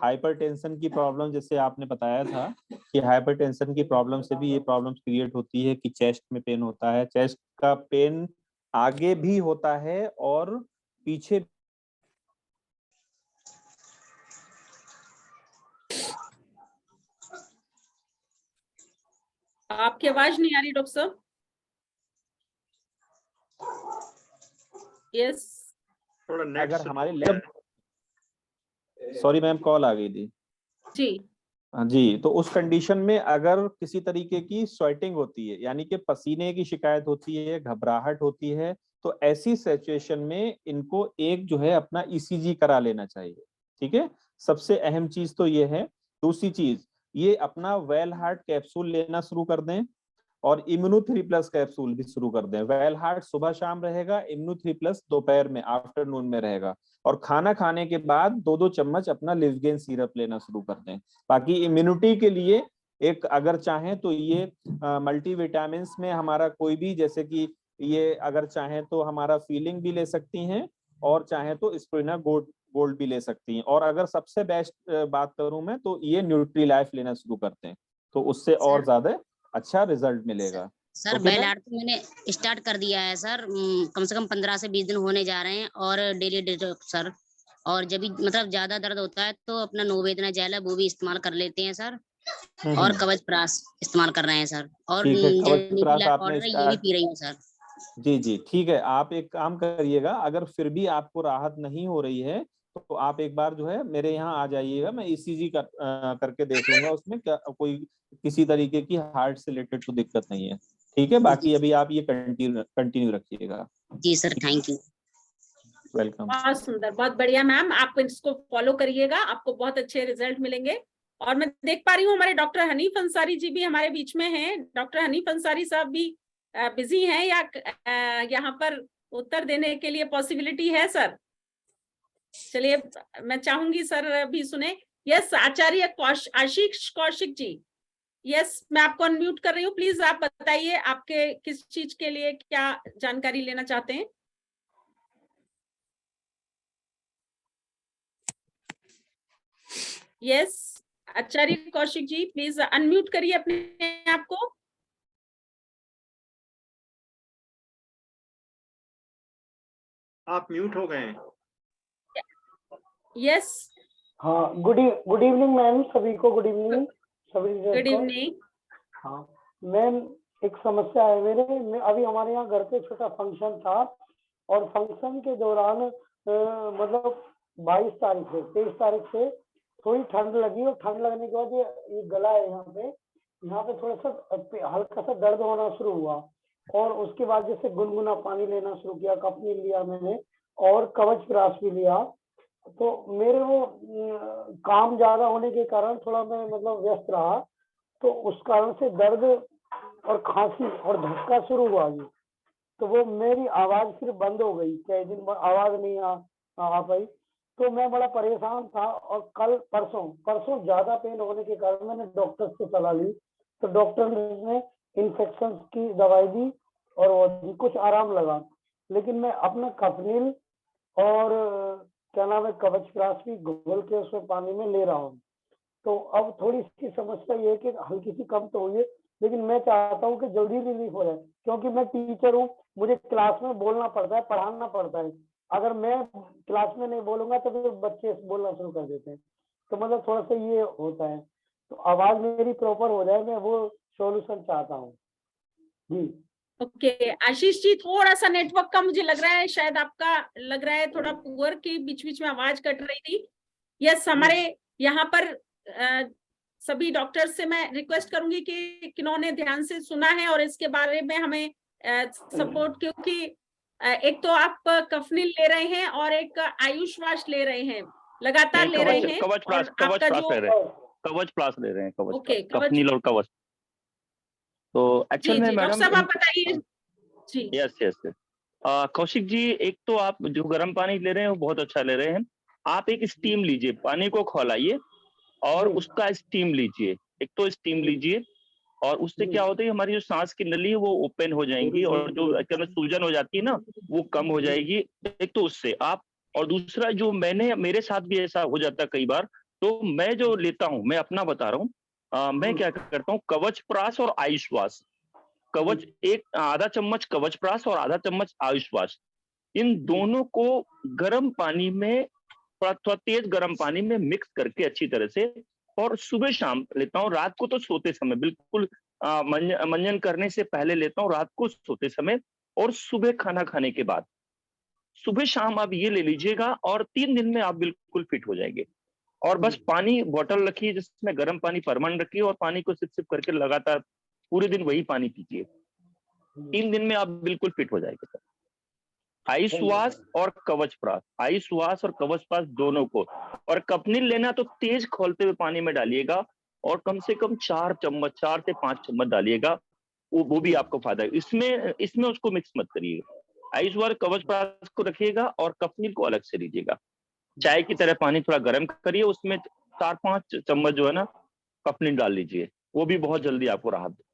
हाइपरटेंशन की प्रॉब्लम, जैसे आपने बताया था कि हाइपरटेंशन की प्रॉब्लम से भी ये प्रॉब्लम क्रिएट होती है कि चेस्ट में पेन होता है। चेस्ट का पेन आगे भी होता है और पीछे। आपकी आवाज नहीं आ रही डॉक्टर साहब। यस, थोड़ा अगर हमारे सॉरी मैम, कॉल आ गई थी जी। जी, तो उस कंडीशन में अगर किसी तरीके की स्वेटिंग होती है, यानी कि पसीने की शिकायत होती है, घबराहट होती है, तो ऐसी सिचुएशन में इनको एक जो है अपना ईसीजी करा लेना चाहिए। ठीक है, सबसे अहम चीज तो ये है। दूसरी चीज, ये अपना वेल हार्ट कैप्सूल लेना शुरू कर दें, और इम्यूनो 3 प्लस कैप्सूल भी शुरू कर दें। वेल हार्ट सुबह शाम रहेगा, इम्यूनो 3 प्लस दोपहर में, आफ्टरनून में रहेगा, और खाना खाने के बाद 2-2 चम्मच अपना लिवगेन सिरप लेना शुरू कर दें। बाकी इम्यूनिटी के लिए एक अगर चाहें तो ये मल्टीविटामिन में हमारा कोई भी, जैसे कि ये अगर चाहें तो हमारा फीलिंग भी ले सकती हैं, और चाहें तो स्प्रिना गोल्ड भी ले सकती हैं, और अगर सबसे बेस्ट बात करूं मैं तो ये न्यूट्री लाइफ लेना शुरू करते हैं, तो उससे और ज्यादा अच्छा रिजल्ट मिलेगा। सर बेल आर्ट तो मैंने स्टार्ट कर दिया है सर, कम से कम 15 से 20 दिन होने जा रहे हैं, और डेली डिटॉक्स सर, और जब भी मतलब ज्यादा दर्द होता है तो अपना नोवेदना जेल है वो भी इस्तेमाल कर लेते हैं सर, और कवच प्राश इस्तेमाल कर रहे हैं सर, और ठीक है, कवच प्राश आपने पाउडर है ये भी पी रही हूँ सर। जी जी ठीक है, आप एक काम करिएगा, अगर फिर भी आपको राहत नहीं हो रही है तो आप एक बार जो है मेरे यहाँ आ जाइएगा, मैं ईसीजी करके देख लूंगा उसमें क्या कोई किसी तरीके की हार्ट से रिलेटेड तो दिक्कत नहीं है। ठीक है, बाकी अभी आप ये कंटिन्यू रखिएगा। जी सर, थैंक यू। वेलकम। बहुत सुंदर, बहुत बढ़िया मैम, आप इसको फॉलो करिएगा, आपको बहुत अच्छे रिजल्ट मिलेंगे। और मैं देख पा रही हूँ हमारे डॉक्टर हनीफ अंसारी जी भी हमारे बीच में हैं। डॉक्टर हनीफ अंसारी साहब भी बिजी हैं, या यहाँ पर उत्तर देने के लिए पॉसिबिलिटी है सर? चलिए, मैं चाहूंगी सर भी सुने। यस, आचार्य आशीष कौशिक जी, यस मैं आपको अनम्यूट कर रही हूँ, प्लीज आप बताइए आपके किस चीज के लिए क्या जानकारी लेना चाहते हैं। Yes Acharya Kaushik ji, please unmute करिए अपने आप को। आप म्यूट हो गए हैं। यस, हाँ, गुड इवनिंग मैम, सभी को गुड इवनिंग, सभी गुड इवनिंग। हाँ मैम, एक समस्या है मैं अभी हमारे यहाँ घर पे छोटा फंक्शन था, और फंक्शन के दौरान मतलब 22 तारीख से 23 तारीख से थोड़ी ठंड लगी, और ठंड लगने के बाद ये गला है यहाँ पे थोड़ा सा हल्का सा दर्द होना शुरू हुआ, और उसके बाद जैसे गुनगुना पानी लेना शुरू किया, कपनी लिया मैंने, और कवच प्राश भी लिया, तो मेरे वो काम ज्यादा होने के कारण थोड़ा मैं मतलब व्यस्त रहा, तो उस कारण से दर्द और खांसी और धक्का शुरू हुआ जी, तो वो मेरी आवाज फिर बंद हो गई, कई दिन आवाज नहीं आ पाई, तो मैं बड़ा परेशान था। और कल परसों ज्यादा पेन होने के कारण मैंने डॉक्टर से सलाह ली, तो डॉक्टर ने इन्फेक्शन की दवाई दी और वो कुछ आराम लगा, लेकिन मैं अपना कफनील और क्या नाम है कवच प्राश भी घोल के उसमें पानी में ले रहा हूँ। तो अब थोड़ी सी समस्या ये है कि हल्की सी कम तो हुई है, लेकिन मैं चाहता हूँ कि जल्दी रिलीफ हो जाए, क्योंकि मैं टीचर हूँ, मुझे क्लास में बोलना पड़ता है, पढ़ाना पड़ता है। अगर मैं क्लास में नहीं बोलूंगा तो फिर बच्चे बोलना शुरू कर देते हैं, तो मतलब थोड़ा सा ये होता है। तो आवाज मेरी प्रॉपर हो जाए, मैं वो सॉल्यूशन चाहता हूँ जी। ओके आशीष जी, थोड़ा सा नेटवर्क का मुझे लग रहा है, शायद आपका लग रहा है थोड़ा पुअर, की बीच बीच में आवाज कट रही थी। यस, हमारे यहाँ पर सभी डॉक्टर्स से मैं रिक्वेस्ट करूंगी कि किन्होंने ध्यान से सुना है और इसके बारे में हमें सपोर्ट, क्योंकि एक तो आप कफनील ले रहे हैं और एक आयुष वाश ले रहे हैं, लगातार ले रहे हैं। कवच प्लास ले रहे हैं, ओके, कफनील और कवच। तो एक्चुअल में मैडम, डॉक्टर साहब आप बताइए जी। यस कौशिक जी, एक तो आप जो गर्म पानी ले रहे हैं वो बहुत अच्छा ले रहे हैं। आप एक स्टीम लीजिए, पानी को खौलाइए और उसका स्टीम लीजिए। एक तो स्टीम लीजिए, और उससे क्या होता है, हमारी जो सांस की नली है वो ओपन हो जाएंगी, और जो सूजन हो जाती है ना वो कम हो जाएगी। एक तो उससे आप, और दूसरा जो मेरे साथ भी ऐसा हो जाता है कई बार, तो मैं जो लेता हूँ, मैं अपना बता रहा हूँ, मैं क्या करता हूँ, कवच प्राश और आयुष वाश। कवच आधा चम्मच कवच प्राश और आधा चम्मच आयुष वाश, इन दोनों को गर्म पानी में, थोड़ा तेज गर्म पानी में मिक्स करके अच्छी तरह से, और सुबह शाम लेता हूँ। रात को तो सोते समय, बिल्कुल मंजन करने से पहले लेता हूँ, रात को सोते समय, और सुबह खाना खाने के बाद। सुबह शाम आप ये ले लीजिएगा और 3 दिन में आप बिल्कुल फिट हो जाएंगे। और बस पानी बॉटल रखिए जिसमें गर्म पानी परमानेंट रखिए, और पानी को सिप सिप करके लगातार पूरे दिन वही पानी पीजिए। 3 दिन में आप बिल्कुल फिट हो जाएंगे सर। आयुष वाश और कवच प्राश, आयुष वाश और कवच प्राश दोनों को। और कफनील लेना तो तेज खौलते हुए पानी में डालिएगा, और कम से कम 4 से 5 चम्मच डालिएगा, वो भी आपको फायदा है। इसमें उसको मिक्स मत करिएगा। आयुष वाश कवच प्राश को रखिएगा और कफनील को अलग से लीजिएगा। चाय की तरह पानी थोड़ा गर्म करिए, उसमें 4-5 चम्मच जो है ना कफनील डाल लीजिए, वो भी बहुत जल्दी आपको राहत दे।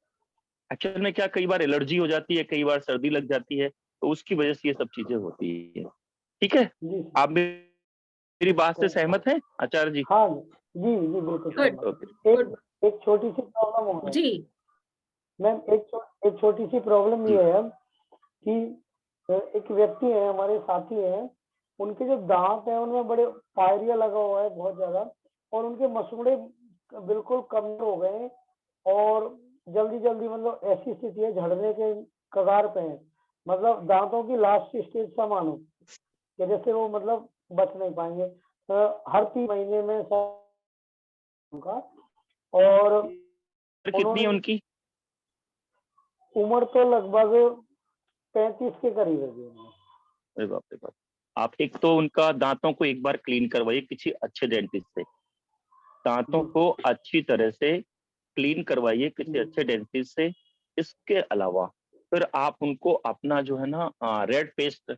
एक्चुअल में क्या, कई बार एलर्जी हो जाती है, कई बार सर्दी लग जाती है, तो उसकी वजह से ये सब चीजें होती है। ठीक है, आप मेरी बात से सहमत हैं आचार्य जी? हाँ जी बिल्कुल। एक छोटी सी प्रॉब्लम हो रही है जी मैम, एक छोटी सी प्रॉब्लम ये है कि एक व्यक्ति है, हमारे साथी है, उनके जो दांत है उनमें बड़े पायरिया लगा हुआ है बहुत ज्यादा, और उनके मसूड़े बिल्कुल कमजोर हो गए, और जल्दी जल्दी मतलब ऐसी स्थिति है, झड़ने के कगार पे है, मतलब दांतों की लास्ट स्टेज सा मानो कि जैसे वो मतलब बच नहीं पाएंगे। हर 3 महीने में उनका, और कितनी है उनकी उम्र? तो लगभग 35 के करीब है। अरे बाप रे बाप। आप एक तो उनका दांतों को एक बार क्लीन करवाइए किसी अच्छे डेंटिस्ट से, दांतों को अच्छी तरह से क्लीन करवाइए किसी अच्छे डेंटिस्ट से। इसके अलावा फिर आप उनको अपना जो है ना रेड पेस्ट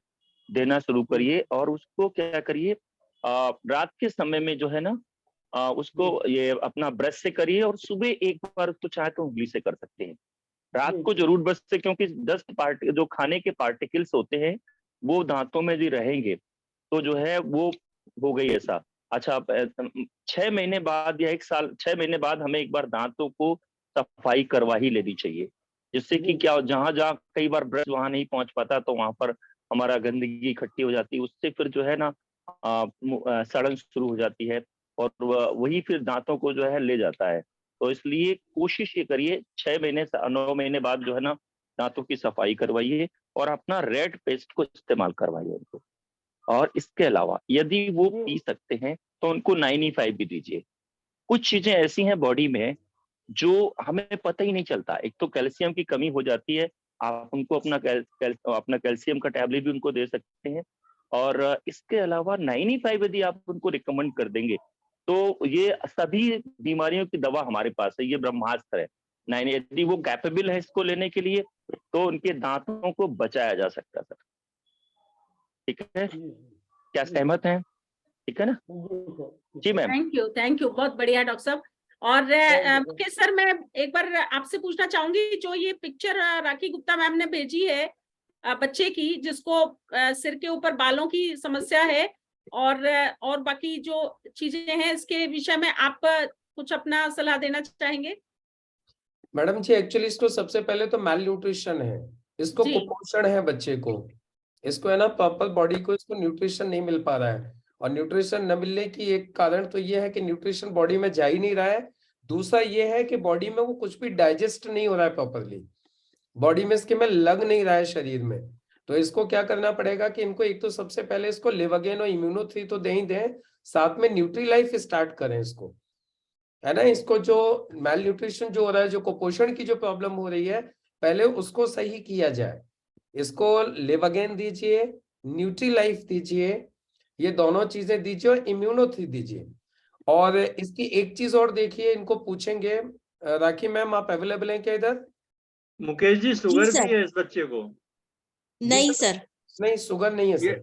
देना शुरू करिए, और उसको क्या करिए, रात के समय में जो है ना उसको ये अपना ब्रश से करिए, और सुबह एक बार उसको चाहे तो उंगली से कर सकते हैं। रात को जरूर ब्रश से, क्योंकि डस्ट जो खाने के पार्टिकल्स होते हैं वो दांतों में भी रहेंगे, तो जो है वो हो गई ऐसा। अच्छा, 6 महीने बाद या 1 साल, 6 महीने बाद हमें एक बार दांतों को सफाई करवा ही लेनी चाहिए, जिससे कि क्या, जहां जहां कई बार ब्रश वहां नहीं पहुंच पाता, तो वहां पर हमारा गंदगी इकट्ठी हो जाती है, उससे फिर जो है ना सड़न शुरू हो जाती है, और वही फिर दांतों को जो है ले जाता है। तो इसलिए कोशिश ये करिए 6 महीने से 9 महीने बाद जो है ना दांतों की सफाई करवाइए, और अपना रेड पेस्ट को इस्तेमाल करवाइए उनको। और इसके अलावा यदि वो पी सकते हैं तो उनको 9E5 भी दीजिए। कुछ चीजें ऐसी हैं बॉडी में जो हमें पता ही नहीं चलता। एक तो कैल्शियम की कमी हो जाती है, आप उनको अपना कैल्शियम का टैबलेट भी उनको दे सकते हैं। और इसके अलावा 9E5 यदि आप उनको रिकमेंड कर देंगे तो ये सभी बीमारियों की दवा हमारे पास है, ये ब्रह्मास्त्र है। यदि वो कैपेबल है इसको लेने के लिए, तो उनके दांतों को बचाया जा सकता है सर। ठीक है, क्या सहमत हैं? ठीक है ना जी मैम? थैंक यू, बहुत बढ़िया डॉक्टर साहब। और के सर, मैं एक बार आपसे पूछना चाहूंगी, जो ये पिक्चर राखी गुप्ता मैम ने भेजी है बच्चे की, जिसको सिर के ऊपर बालों की समस्या है, और बाकी जो चीजें हैं, इसके विषय में आप कुछ अपना सलाह देना चाहेंगे? मैडम जी एक्चुअली इसको सबसे पहले तो मैल न्यूट्रिशन है, इसको जी। कुपोषण है बच्चे को, इसको है ना प्रॉपर बॉडी को इसको न्यूट्रिशन नहीं मिल पा रहा है। और न्यूट्रिशन न मिलने की एक कारण तो ये है कि न्यूट्रिशन बॉडी में जा ही नहीं रहा है। दूसरा ये है कि बॉडी में वो कुछ भी डाइजेस्ट नहीं हो रहा है प्रॉपरली, बॉडी में इसके में लग नहीं रहा है शरीर में। तो इसको क्या करना पड़ेगा कि इनको एक तो सबसे पहले इसको लिवागेन और इम्यूनो-3 तो दे ही दें, साथ में न्यूट्री लाइफ स्टार्ट करें इसको, है ना। इसको जो मैल न्यूट्रिशन जो हो रहा है, जो कुपोषण की जो प्रॉब्लम हो रही है, पहले उसको सही किया जाए। इसको लिवागेन दीजिए, न्यूट्री लाइफ दीजिए, ये दोनों चीजें दीजिए और इम्यूनो-3 दीजिए। और इसकी एक चीज और देखिए, इनको पूछेंगे राखी मैम आप अवेलेबल हैं क्या इधर? मुकेश जी शुगर भी है इस बच्चे को? नहीं सर, नहीं शुगर नहीं है सर।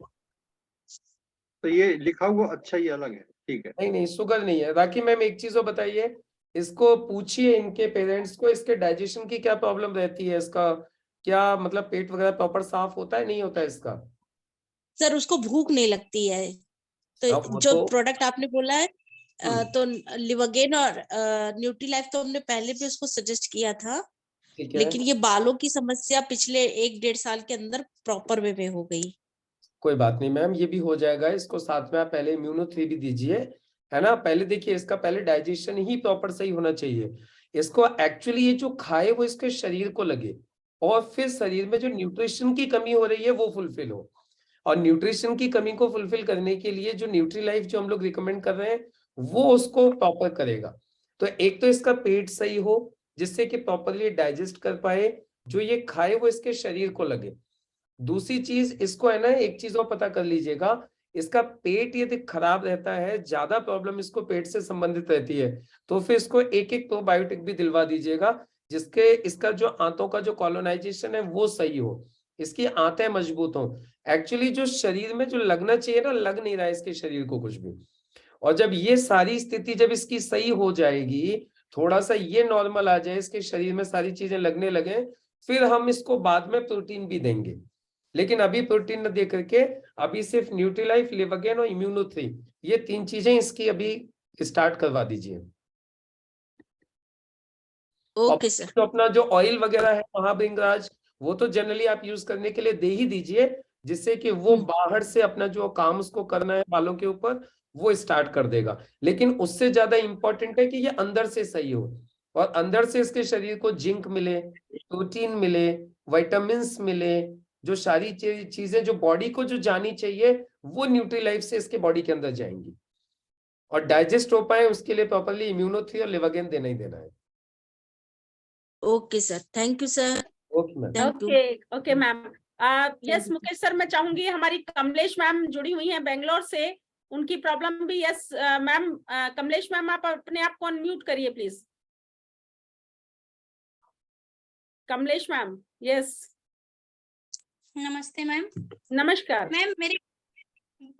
तो ये लिखा हुआ अच्छा ही अलग है, ठीक है। नहीं नहीं शुगर नहीं है। राखी मैम एक चीज और बताइए, इसको पूछिए इनके पेरेंट्स को, इसके डाइजेशन की क्या प्रॉब्लम रहती है, इसका क्या मतलब पेट वगैरह प्रॉपर साफ होता है नहीं होता है इसका? सर उसको भूख नहीं लगती है, तो जो प्रोडक्ट आपने बोला है तो लिवागेन और न्यूट्री लाइफ तो हमने पहले भी उसको सजेस्ट किया था, लेकिन ये बालों की समस्या पिछले 1-1.5 साल के अंदर प्रॉपर वे में हो गई। कोई बात नहीं मैम, ये भी हो जाएगा। इसको साथ में आप पहले इम्यूनो-3 भी दीजिए, है ना। पहले देखिए इसका पहले डाइजेशन ही प्रॉपर सही होना चाहिए। इसको एक्चुअली ये जो खाए वो इसके शरीर को लगे, और फिर शरीर में जो न्यूट्रिशन की कमी हो रही है वो फुलफिल हो। और न्यूट्रिशन की कमी को फुलफिल करने के लिए जो न्यूट्री लाइफ जो हम लोग रिकमेंड कर रहे हैं वो उसको प्रॉपर करेगा। तो एक तो इसका पेट सही हो जिससे कि प्रॉपरली डाइजेस्ट कर पाए, जो ये खाए वो इसके शरीर को लगे। दूसरी चीज इसको है ना, एक चीज और पता कर लीजिएगा, इसका पेट यदि खराब रहता है, ज्यादा प्रॉब्लम इसको पेट से संबंधित रहती है, तो फिर इसको एक प्रोबायोटिक भी दिलवा दीजिएगा, जिसके इसका जो आंतों का जो कॉलोनाइजेशन है वो सही हो, इसकी आंतें मजबूत हो। एक्चुअली जो शरीर में जो लगना चाहिए ना, लग नहीं रहा है इसके शरीर को कुछ भी। और जब ये सारी स्थिति जब इसकी सही हो जाएगी, थोड़ा सा ये नॉर्मल आ जाए, इसके शरीर में सारी चीजें लगने लगे, फिर हम इसको बाद में प्रोटीन भी देंगे। लेकिन अभी प्रोटीन न दे करके अभी सिर्फ न्यूट्रीलाइफ, लिवागेन और इम्यूनो-3 ये 3 चीजें इसकी अभी स्टार्ट करवा दीजिए। Okay sir. तो अपना जो ऑयल वगैरह है महाभृंगराज, वो तो जनरली आप यूज करने के लिए दे ही दीजिए, जिससे कि वो बाहर से अपना जो काम उसको करना है बालों के ऊपर वो स्टार्ट कर देगा। लेकिन उससे ज्यादा इंपॉर्टेंट है कि ये अंदर से सही हो, और अंदर से इसके शरीर को जिंक मिले, प्रोटीन मिले, विटामिन मिले, जो सारी चीजें जो बॉडी को जो जानी चाहिए वो न्यूट्री लाइफ से इसके बॉडी के अंदर जाएंगी। और डाइजेस्ट हो पाए उसके लिए प्रॉपर्ली इम्यूनो-3 और लिवागेन देना ही देना है। Okay sir, thank you sir. Okay ma'am. Okay ma'am. Yes Mukesh sir, मैं चाहूंगी हमारी कमलेश मैम जुड़ी हुई हैं बेंगलोर से, उनकी प्रॉब्लम भी। यस मैम, कमलेश मैम आप अपने आप को अनम्यूट करिए प्लीज। Kamlesh ma'am, yes. नमस्ते मैम। नमस्कार मैम, मेरी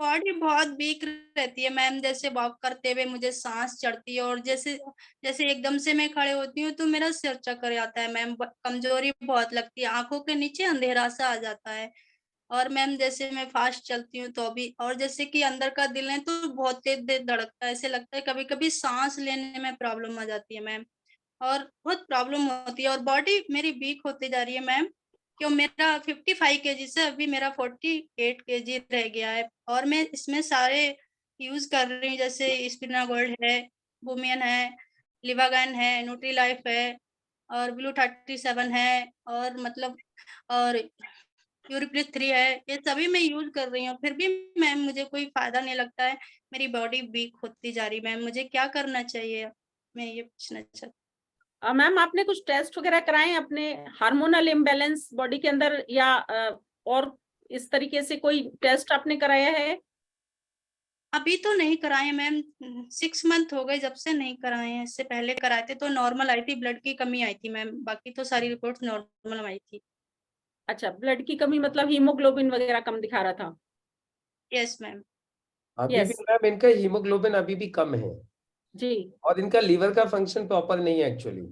बॉडी बहुत वीक रहती है मैम, जैसे वॉक करते हुए मुझे सांस चढ़ती है, और जैसे जैसे एकदम से मैं खड़े होती हूँ तो मेरा सिर चक्कर आता है मैम, कमजोरी बहुत लगती है, आंखों के नीचे अंधेरा सा आ जाता है। और मैम जैसे मैं फास्ट चलती हूँ तो भी, और जैसे कि अंदर का दिल है तो बहुत तेज धड़कता है, ऐसे लगता है कभी कभी सांस लेने में प्रॉब्लम आ जाती है मैम, और बहुत प्रॉब्लम होती है, और बॉडी मेरी वीक होती जा रही है मैम। क्यों मेरा 55 kg से अभी मेरा 48 kg रह गया है, और मैं इसमें सारे यूज कर रही हूँ, जैसे स्पिना गोल्ड है, वुमेन है, लिवागेन है, न्यूट्री लाइफ है, और ब्लू 37 है, और मतलब और यूरिप्लिस 3 है, ये सभी मैं यूज कर रही हूँ, फिर भी मैम मुझे कोई फायदा नहीं लगता है, मेरी बॉडी वीक होती जा रही है मैम, मुझे क्या करना चाहिए, मैं ये पूछना चाहती। मैम आपने कुछ टेस्ट वगैरह कराए अपने हार्मोनल इम्बैलेंस बॉडी के अंदर, या और इस तरीके से कोई टेस्ट आपने कराया है? अभी तो नहीं कराए मैम, 6 मंथ हो गए जब से नहीं कराए हैं, इससे पहले कराए थे तो नॉर्मल आई थी, ब्लड की कमी आई थी मैम, बाकी तो सारी रिपोर्ट्स नॉर्मल आई थी। अच्छा, ब्लड की कमी मतलब हीमोग्लोबिन वगैरह कम दिखा रहा था? Yes ma'am. अभी भी मैम इनका हीमोग्लोबिन अभी भी कम है जी, और इनका लीवर का फंक्शन प्रॉपर नहीं है एक्चुअली।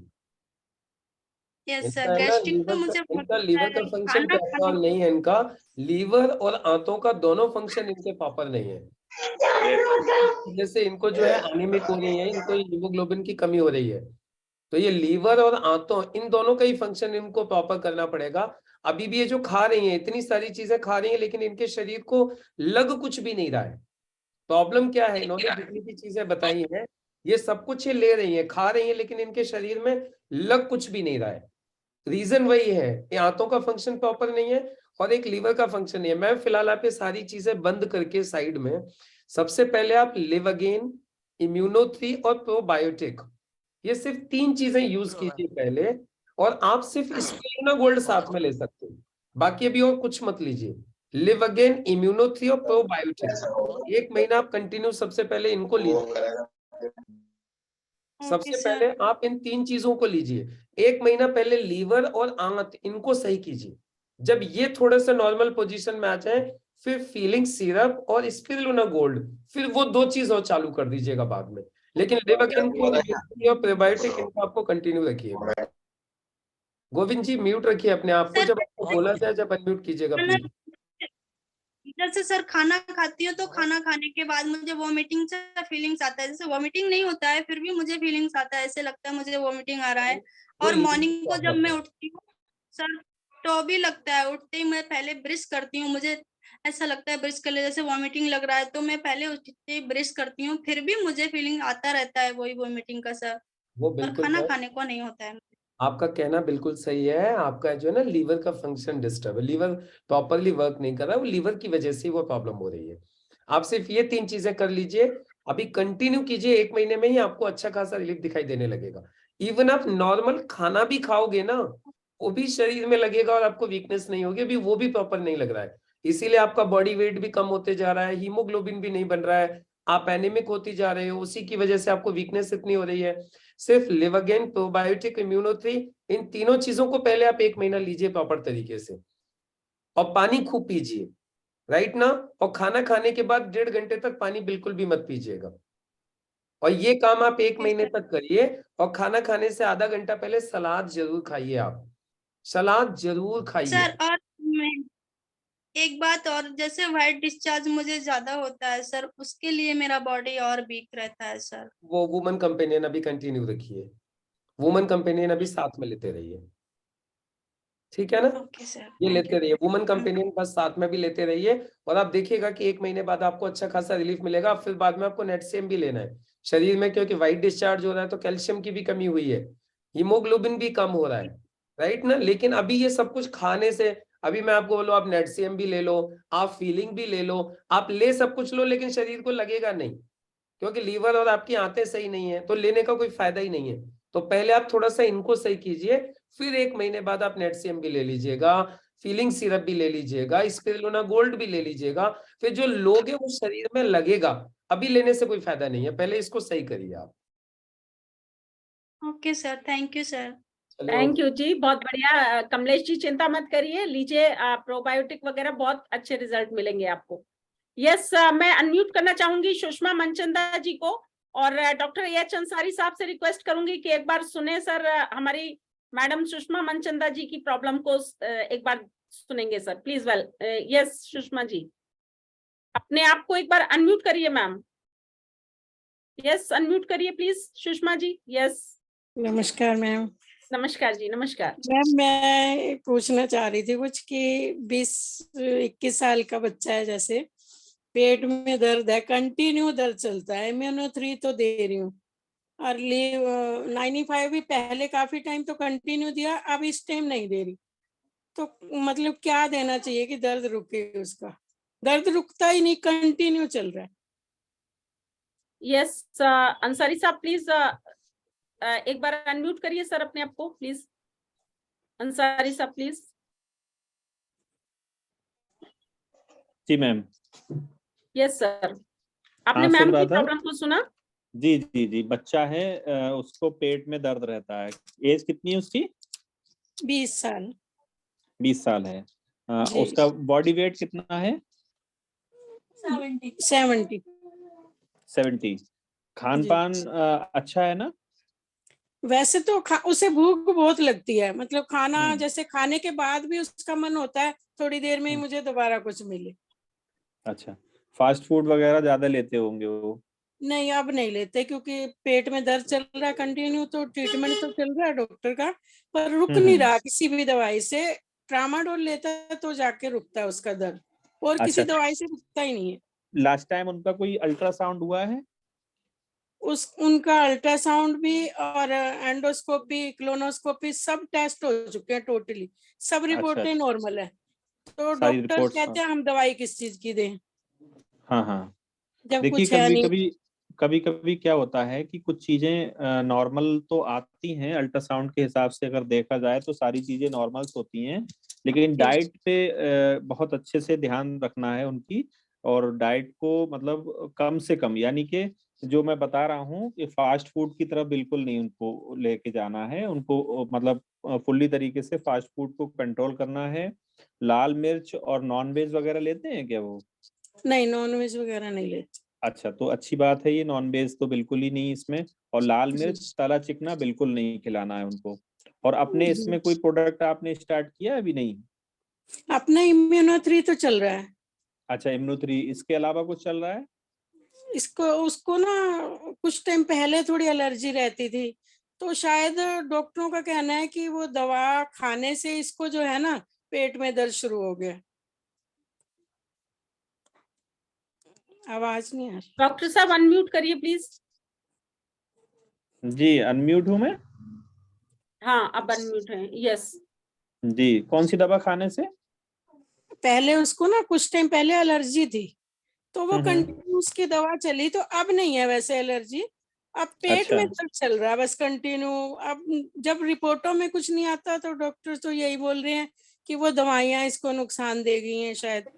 यस सर, गैस्ट्रिक तो मुझे इनका लीवर का फंक्शन प्रॉपर नहीं है, इनका लीवर और आंतों का दोनों फंक्शन इनके प्रॉपर नहीं है, जैसे इनको जो है एनीमिक हो रही है, इनको हीमोग्लोबिन की कमी हो रही है। तो ये लीवर और आंतों, इन दोनों का ही फंक्शन इनको प्रॉपर करना पड़ेगा। अभी भी ये जो खा रही हैं, इतनी सारी चीजें खा रही हैं, लेकिन इनके शरीर को लग कुछ भी नहीं रहा है। प्रॉब्लम क्या है, इन्होंने जितनी भी चीजें बताई हैं, ये सब कुछ ये ले रही हैं, खा रही हैं, लेकिन इनके शरीर में लग कुछ भी नहीं रहा है। रीजन वही है, ये आंतों का फंक्शन प्रॉपर नहीं है और एक लीवर का फंक्शन नहीं है। मैं फिलहाल आप ये सारी चीजें बंद करके साइड में, सबसे पहले आप लिव अगेन, इम्यूनो3 और प्रोबायोटिक, ये सिर्फ 3 चीजें यूज कीजिए पहले, और आप सिर्फ स्पिरुलिना गोल्ड साथ में ले सकते हैं, बाकी अभी और कुछ मत लीजिए। लिव अगेन, इम्यूनो3 और प्रोबायोटिक 1 महीना आप कंटिन्यू सबसे पहले इनको लीजिए। सबसे पहले आप इन 3 चीजों को लीजिए, 1 महीना पहले लीवर और आंत इनको सही कीजिए। जब ये थोड़े से नॉर्मल पोजीशन में आ जाए, फिर फीलिंग सिरप और स्पिरुलिना गोल्ड, फिर वो 2 चीज और चालू कर दीजिएगा बाद में। लेकिन लिव अगेन को और प्रोबायोटिक इनको आपको कंटिन्यू रखिएगा। गोविंद जी म्यूट रखिए अपने आप को, जब आपको बोला जाए जब अनम्यूट कीजिएगा प्लीज। जैसे सर खाना खाती हूँ तो खाना खाने के बाद मुझे वॉमिटिंग से फीलिंग्स आता है, जैसे वॉमिटिंग नहीं होता है फिर भी मुझे फीलिंग्स आता है, ऐसे लगता है मुझे वॉमिटिंग आ रहा है। और मॉर्निंग को जब मैं उठती हूँ सर तो भी लगता है, उठते ही मैं पहले ब्रश करती हूँ, मुझे ऐसा लगता है ब्रश कर ले जैसे वॉमिटिंग लग रहा है, तो मैं पहले उठते ही ब्रश करती हूँ, फिर भी मुझे फीलिंग आता रहता है वही वॉमिटिंग का सर, वो और बिल्कुल खाना खाने को नहीं होता है। आपका कहना बिल्कुल सही है। आपका जो है ना लीवर का फंक्शन डिस्टर्ब है, लीवर प्रॉपरली वर्क नहीं कर रहा है, वो लीवर की वजह से वो प्रॉब्लम हो रही है। आप सिर्फ ये 3 चीजें कर लीजिए, अभी कंटिन्यू कीजिए, 1 महीने में ही आपको अच्छा खासा रिलीफ दिखाई देने लगेगा। इवन आप नॉर्मल खाना भी खाओगे ना, वो भी शरीर में लगेगा और आपको वीकनेस नहीं होगी, अभी वो भी प्रॉपर नहीं लग रहा है, इसीलिए आपका बॉडी वेट भी कम होते जा रहा है, हीमोग्लोबिन भी नहीं बन रहा है, आप एनीमिक होती जा रहे हो, उसी की वजह से आपको वीकनेस इतनी हो रही है। सिर्फ लिव अगेन, प्रोबायोटिक, इम्यूनो3, इन तीनों चीजों को पहले आप 1 महीना लीजिए प्रॉपर तरीके से, और पानी खूब पीजिए, राइट ना। और खाना खाने के बाद 1.5 घंटे तक पानी बिल्कुल भी मत पीजिएगा, और ये काम आप 1 महीने तक करिए। और खाना खाने से आधा घंटा पहले सलाद जरूर खाइए, आप सलाद जरूर खाइए। सर और एक बात और, जैसे व्हाइट डिस्चार्ज मुझे ज्यादा होता है सर, उसके लिए मेरा बॉडी और वीक रहता है सर। वो वुमन कंपेनियन अभी कंटिन्यू रखिए, वुमन कंपेनियन अभी साथ में लेते रहिए, ठीक है ना। ओके सर, ये लेते रहिए, वुमन कंपेनियन बस साथ में भी लेते रहिए, और आप देखिएगा कि 1 महीने बाद आपको अच्छा खासा रिलीफ मिलेगा। फिर बाद में आपको नेटसेम भी लेना है शरीर में, क्योंकि व्हाइट डिस्चार्ज हो रहा है तो कैल्शियम की भी कमी हुई है, हीमोग्लोबिन भी कम हो रहा है, राइट ना। लेकिन अभी ये सब कुछ खाने से, अभी मैं आपको बोलूं आप नेटसेम भी ले लो, आप फीलिंग भी ले लो, आप ले सब कुछ लो, लेकिन शरीर को लगेगा नहीं, क्योंकि लीवर और आपकी आंतें सही नहीं है, तो लेने का कोई फायदा ही नहीं है। तो पहले आप थोड़ा सा इनको सही कीजिए, फिर 1 महीने बाद आप नेटसेम भी ले लीजिएगा, फीलिंग सिरप भी ले लीजिएगा, स्पिरुलिना गोल्ड भी ले लीजिएगा, फिर जो लोगे वो शरीर में लगेगा। अभी लेने से कोई फायदा नहीं है, पहले इसको सही करिए आप। Okay sir, thank you sir. Thank you जी, बहुत बढ़िया। कमलेश जी चिंता मत करिए, लीजिए प्रोबायोटिक वगैरह, बहुत अच्छे रिजल्ट मिलेंगे आपको। यस, मैं अनम्यूट करना चाहूंगी सुषमा मनचंदा जी को, और डॉक्टर एच अंसारी साहब से रिक्वेस्ट करूंगी कि एक बार सुने सर, हमारी मैडम सुषमा मनचंदा जी की प्रॉब्लम को एक बार सुनेंगे sir, please. Well yes Sushma ji, अपने आप को एक बार अनम्यूट करिए मैम। यस अनम्यूट करिए प्लीज सुषमा जी। यस नमस्कार मैम। नमस्कार जी, नमस्कार मैम। मैं पूछना चाह रही थी कुछ कि 20-21 साल का बच्चा है, जैसे पेट में दर्द है, कंटिन्यू दर्द चलता है, इम्यूनो3 तो दे रही हूँ, और 95 भी पहले काफी टाइम तो कंटिन्यू दिया, अब इस टाइम नहीं दे रही, तो मतलब क्या देना चाहिए कि दर्द रुके? उसका दर्द रुकता ही नहीं, कंटिन्यू चल रहा है। यस अंसारी साहब प्लीज एक बार अनम्यूट करिए सर अपने आप को प्लीज। अंसारी साहब प्लीज। जी मैम। यस सर, आपने मैम की प्रॉब्लम को सुना? जी जी जी, बच्चा है, उसको पेट में दर्द रहता है। एज कितनी है उसकी? 20 साल। 20 साल है। उसका बॉडी वेट कितना है? 70। खान पान अच्छा है ना? वैसे तो उसे भूख बहुत लगती है, मतलब खाना जैसे खाने के बाद भी उसका मन होता है थोड़ी देर में ही मुझे दोबारा कुछ मिले। अच्छा, फास्ट फूड वगैरह ज्यादा लेते होंगे वो? नहीं अब नहीं लेते, क्योंकि पेट में दर्द चल रहा है कंटिन्यू, तो ट्रीटमेंट तो चल रहा है डॉक्टर का, पर रुक नहीं रहा किसी भी दवाई से। ट्रामाडोल लेता है तो जाके रुकता है उसका दर्द, और किसी अच्छा, दवाई से रुकता ही नहीं है। लास्ट टाइम उनका कोई अल्ट्रासाउंड हुआ है? उनका अल्ट्रासाउंड भी और एंडोस्कोपी, क्लोनोस्कोपी सब टेस्ट हो चुके हैं टोटली, सब रिपोर्टें नॉर्मल है। तो सारी डॉक्टर रिपोर्ट्स, कहते हैं हम दवाई किस चीज की दें, हाँ हाँ। जब देखिए कुछ है नहीं। कभी कभी क्या होता है कि कुछ चीजें नॉर्मल तो आती हैं, अल्ट्रासाउंड के हिसाब से अगर देखा जाए तो सारी चीजें नॉर्मल्स होती हैं, लेकिन डाइट पे बहुत अच्छे से ध्यान रखना है उनकी। और डाइट को मतलब कम से कम, यानी कि जो मैं बता रहा हूँ कि फास्ट फूड की तरफ बिल्कुल नहीं उनको लेके जाना है, उनको मतलब फुल्ली तरीके से फास्ट फूड को कंट्रोल करना है। लाल मिर्च और नॉन वेज वगैरह लेते हैं क्या वो? नहीं, नॉन वेज वगैरह नहीं लेते। अच्छा, तो अच्छी बात है, ये नॉन वेज तो बिल्कुल ही नहीं इसमें। और लाल मिर्च तला चिकना बिल्कुल नहीं खिलाना है उनको। और अपने इसमें कोई प्रोडक्ट आपने स्टार्ट किया अभी? नहीं, अपना इम्यूनो3 तो चल रहा है। अच्छा, इम्यूनो3, इसके अलावा कुछ चल रहा है? उसको ना कुछ टाइम पहले थोड़ी एलर्जी रहती थी, तो शायद डॉक्टरों का कहना है कि वो दवा खाने से इसको जो है ना पेट में दर्द शुरू हो गया। आवाज नहीं आ रही। डॉक्टर साहब अनम्यूट करिए प्लीज। जी, अनम्यूट हूँ मैं। हाँ अब अनम्यूट है, यस। जी, कौन सी दवा खाने से? पहले उसको ना कुछ टाइम पहले एलर्जी थी, तो वो कंटिन्यू उसकी दवा चली, तो अब नहीं है वैसे एलर्जी। अब पेट में दर्द चल रहा है बस कंटिन्यू। अब जब रिपोर्टों में कुछ नहीं आता तो डॉक्टर तो यही बोल रहे हैं कि वो दवाइयां इसको नुकसान दे गई हैं शायद।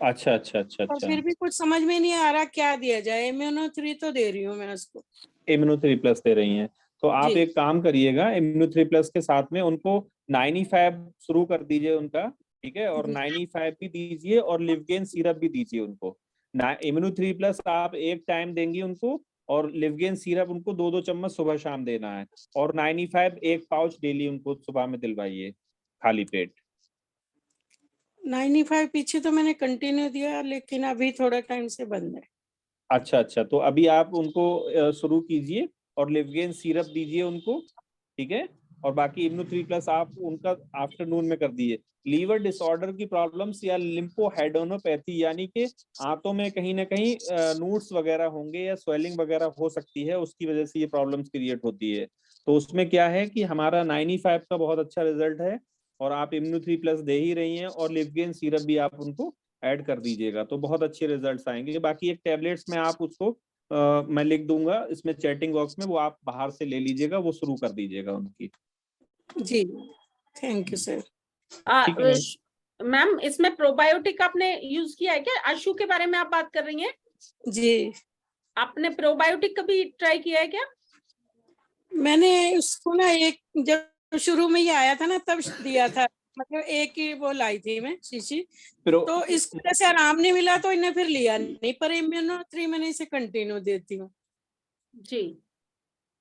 अच्छा अच्छा अच्छा पर अच्छा। फिर भी कुछ समझ में नहीं आ रहा क्या दिया जाए। इम्यूनो3 तो दे रही हूँ मैं उसको। इम्यूनो3 प्लस दे रही हैं, तो आप एक काम करिएगा, इम्यूनो3 प्लस के साथ में उनको 95 शुरू कर दीजिए उनका, ठीक है? और 95 भी दीजिए और लिवगेन सिरप भी दीजिए उनको। इम्यूनो3 प्लस आप एक टाइम देंगी उनको, और लिवगेन सिरप उनको 2-2 चम्मच सुबह शाम देना है। और 95 एक पाउच डेली उनको सुबह में दिलवाइए, खाली पेट। 95 पीछे तो मैंने कंटिन्यू दिया, लेकिन अभी थोड़ा टाइम से बंद है। अच्छा अच्छा, तो अभी आप उनको शुरू कीजिए और लिवगेन सिरप दीजिए उनको, ठीक है? और बाकी इम्यूनो3 प्लस आप उनका आफ्टरनून में कर दीजिए। लीवर डिसऑर्डर की प्रॉब्लम्स या लिम्फोहेडोनोपैथी, यानी कि आंतों में कहीं ना कहीं नूड्स वगैरह होंगे या स्वेलिंग वगैरह हो सकती है, उसकी वजह से ये प्रॉब्लम्स क्रिएट होती है। तो उसमें क्या है कि हमारा 95 का बहुत अच्छा रिजल्ट है, और आप इम्यूनो3 प्लस दे ही रही हैं, और लिवगेन सिरप भी आप उनको ऐड कर दीजिएगा, तो बहुत अच्छे रिजल्ट्स आएंगे। बाकी एक टेबलेट्स में आप उसको मैं लिख दूंगा इसमें चैटिंग बॉक्स में, वो आप बाहर से ले लीजिएगा, वो शुरू कर दीजिएगा उनकी। जी, थैंक यू सर। ठीक है मैम। मैम इसमें प्रोबायोटिक आपने यूज किया है क्या? आशु के बारे में आप बात कर रही हैं? जी, आपने प्रोबायोटिक कभी ट्राई किया है क्या? मैंने उसको ना जब शुरू में ये आया था ना तब दिया था, मतलब एक ही वो लाई थी मैं शीशी, तो इस वजह से आराम नहीं मिला तो इन्हें फिर लिया नहीं, पर इम्यूनो3 मैंने इसे कंटिन्यू देती हूँ। जी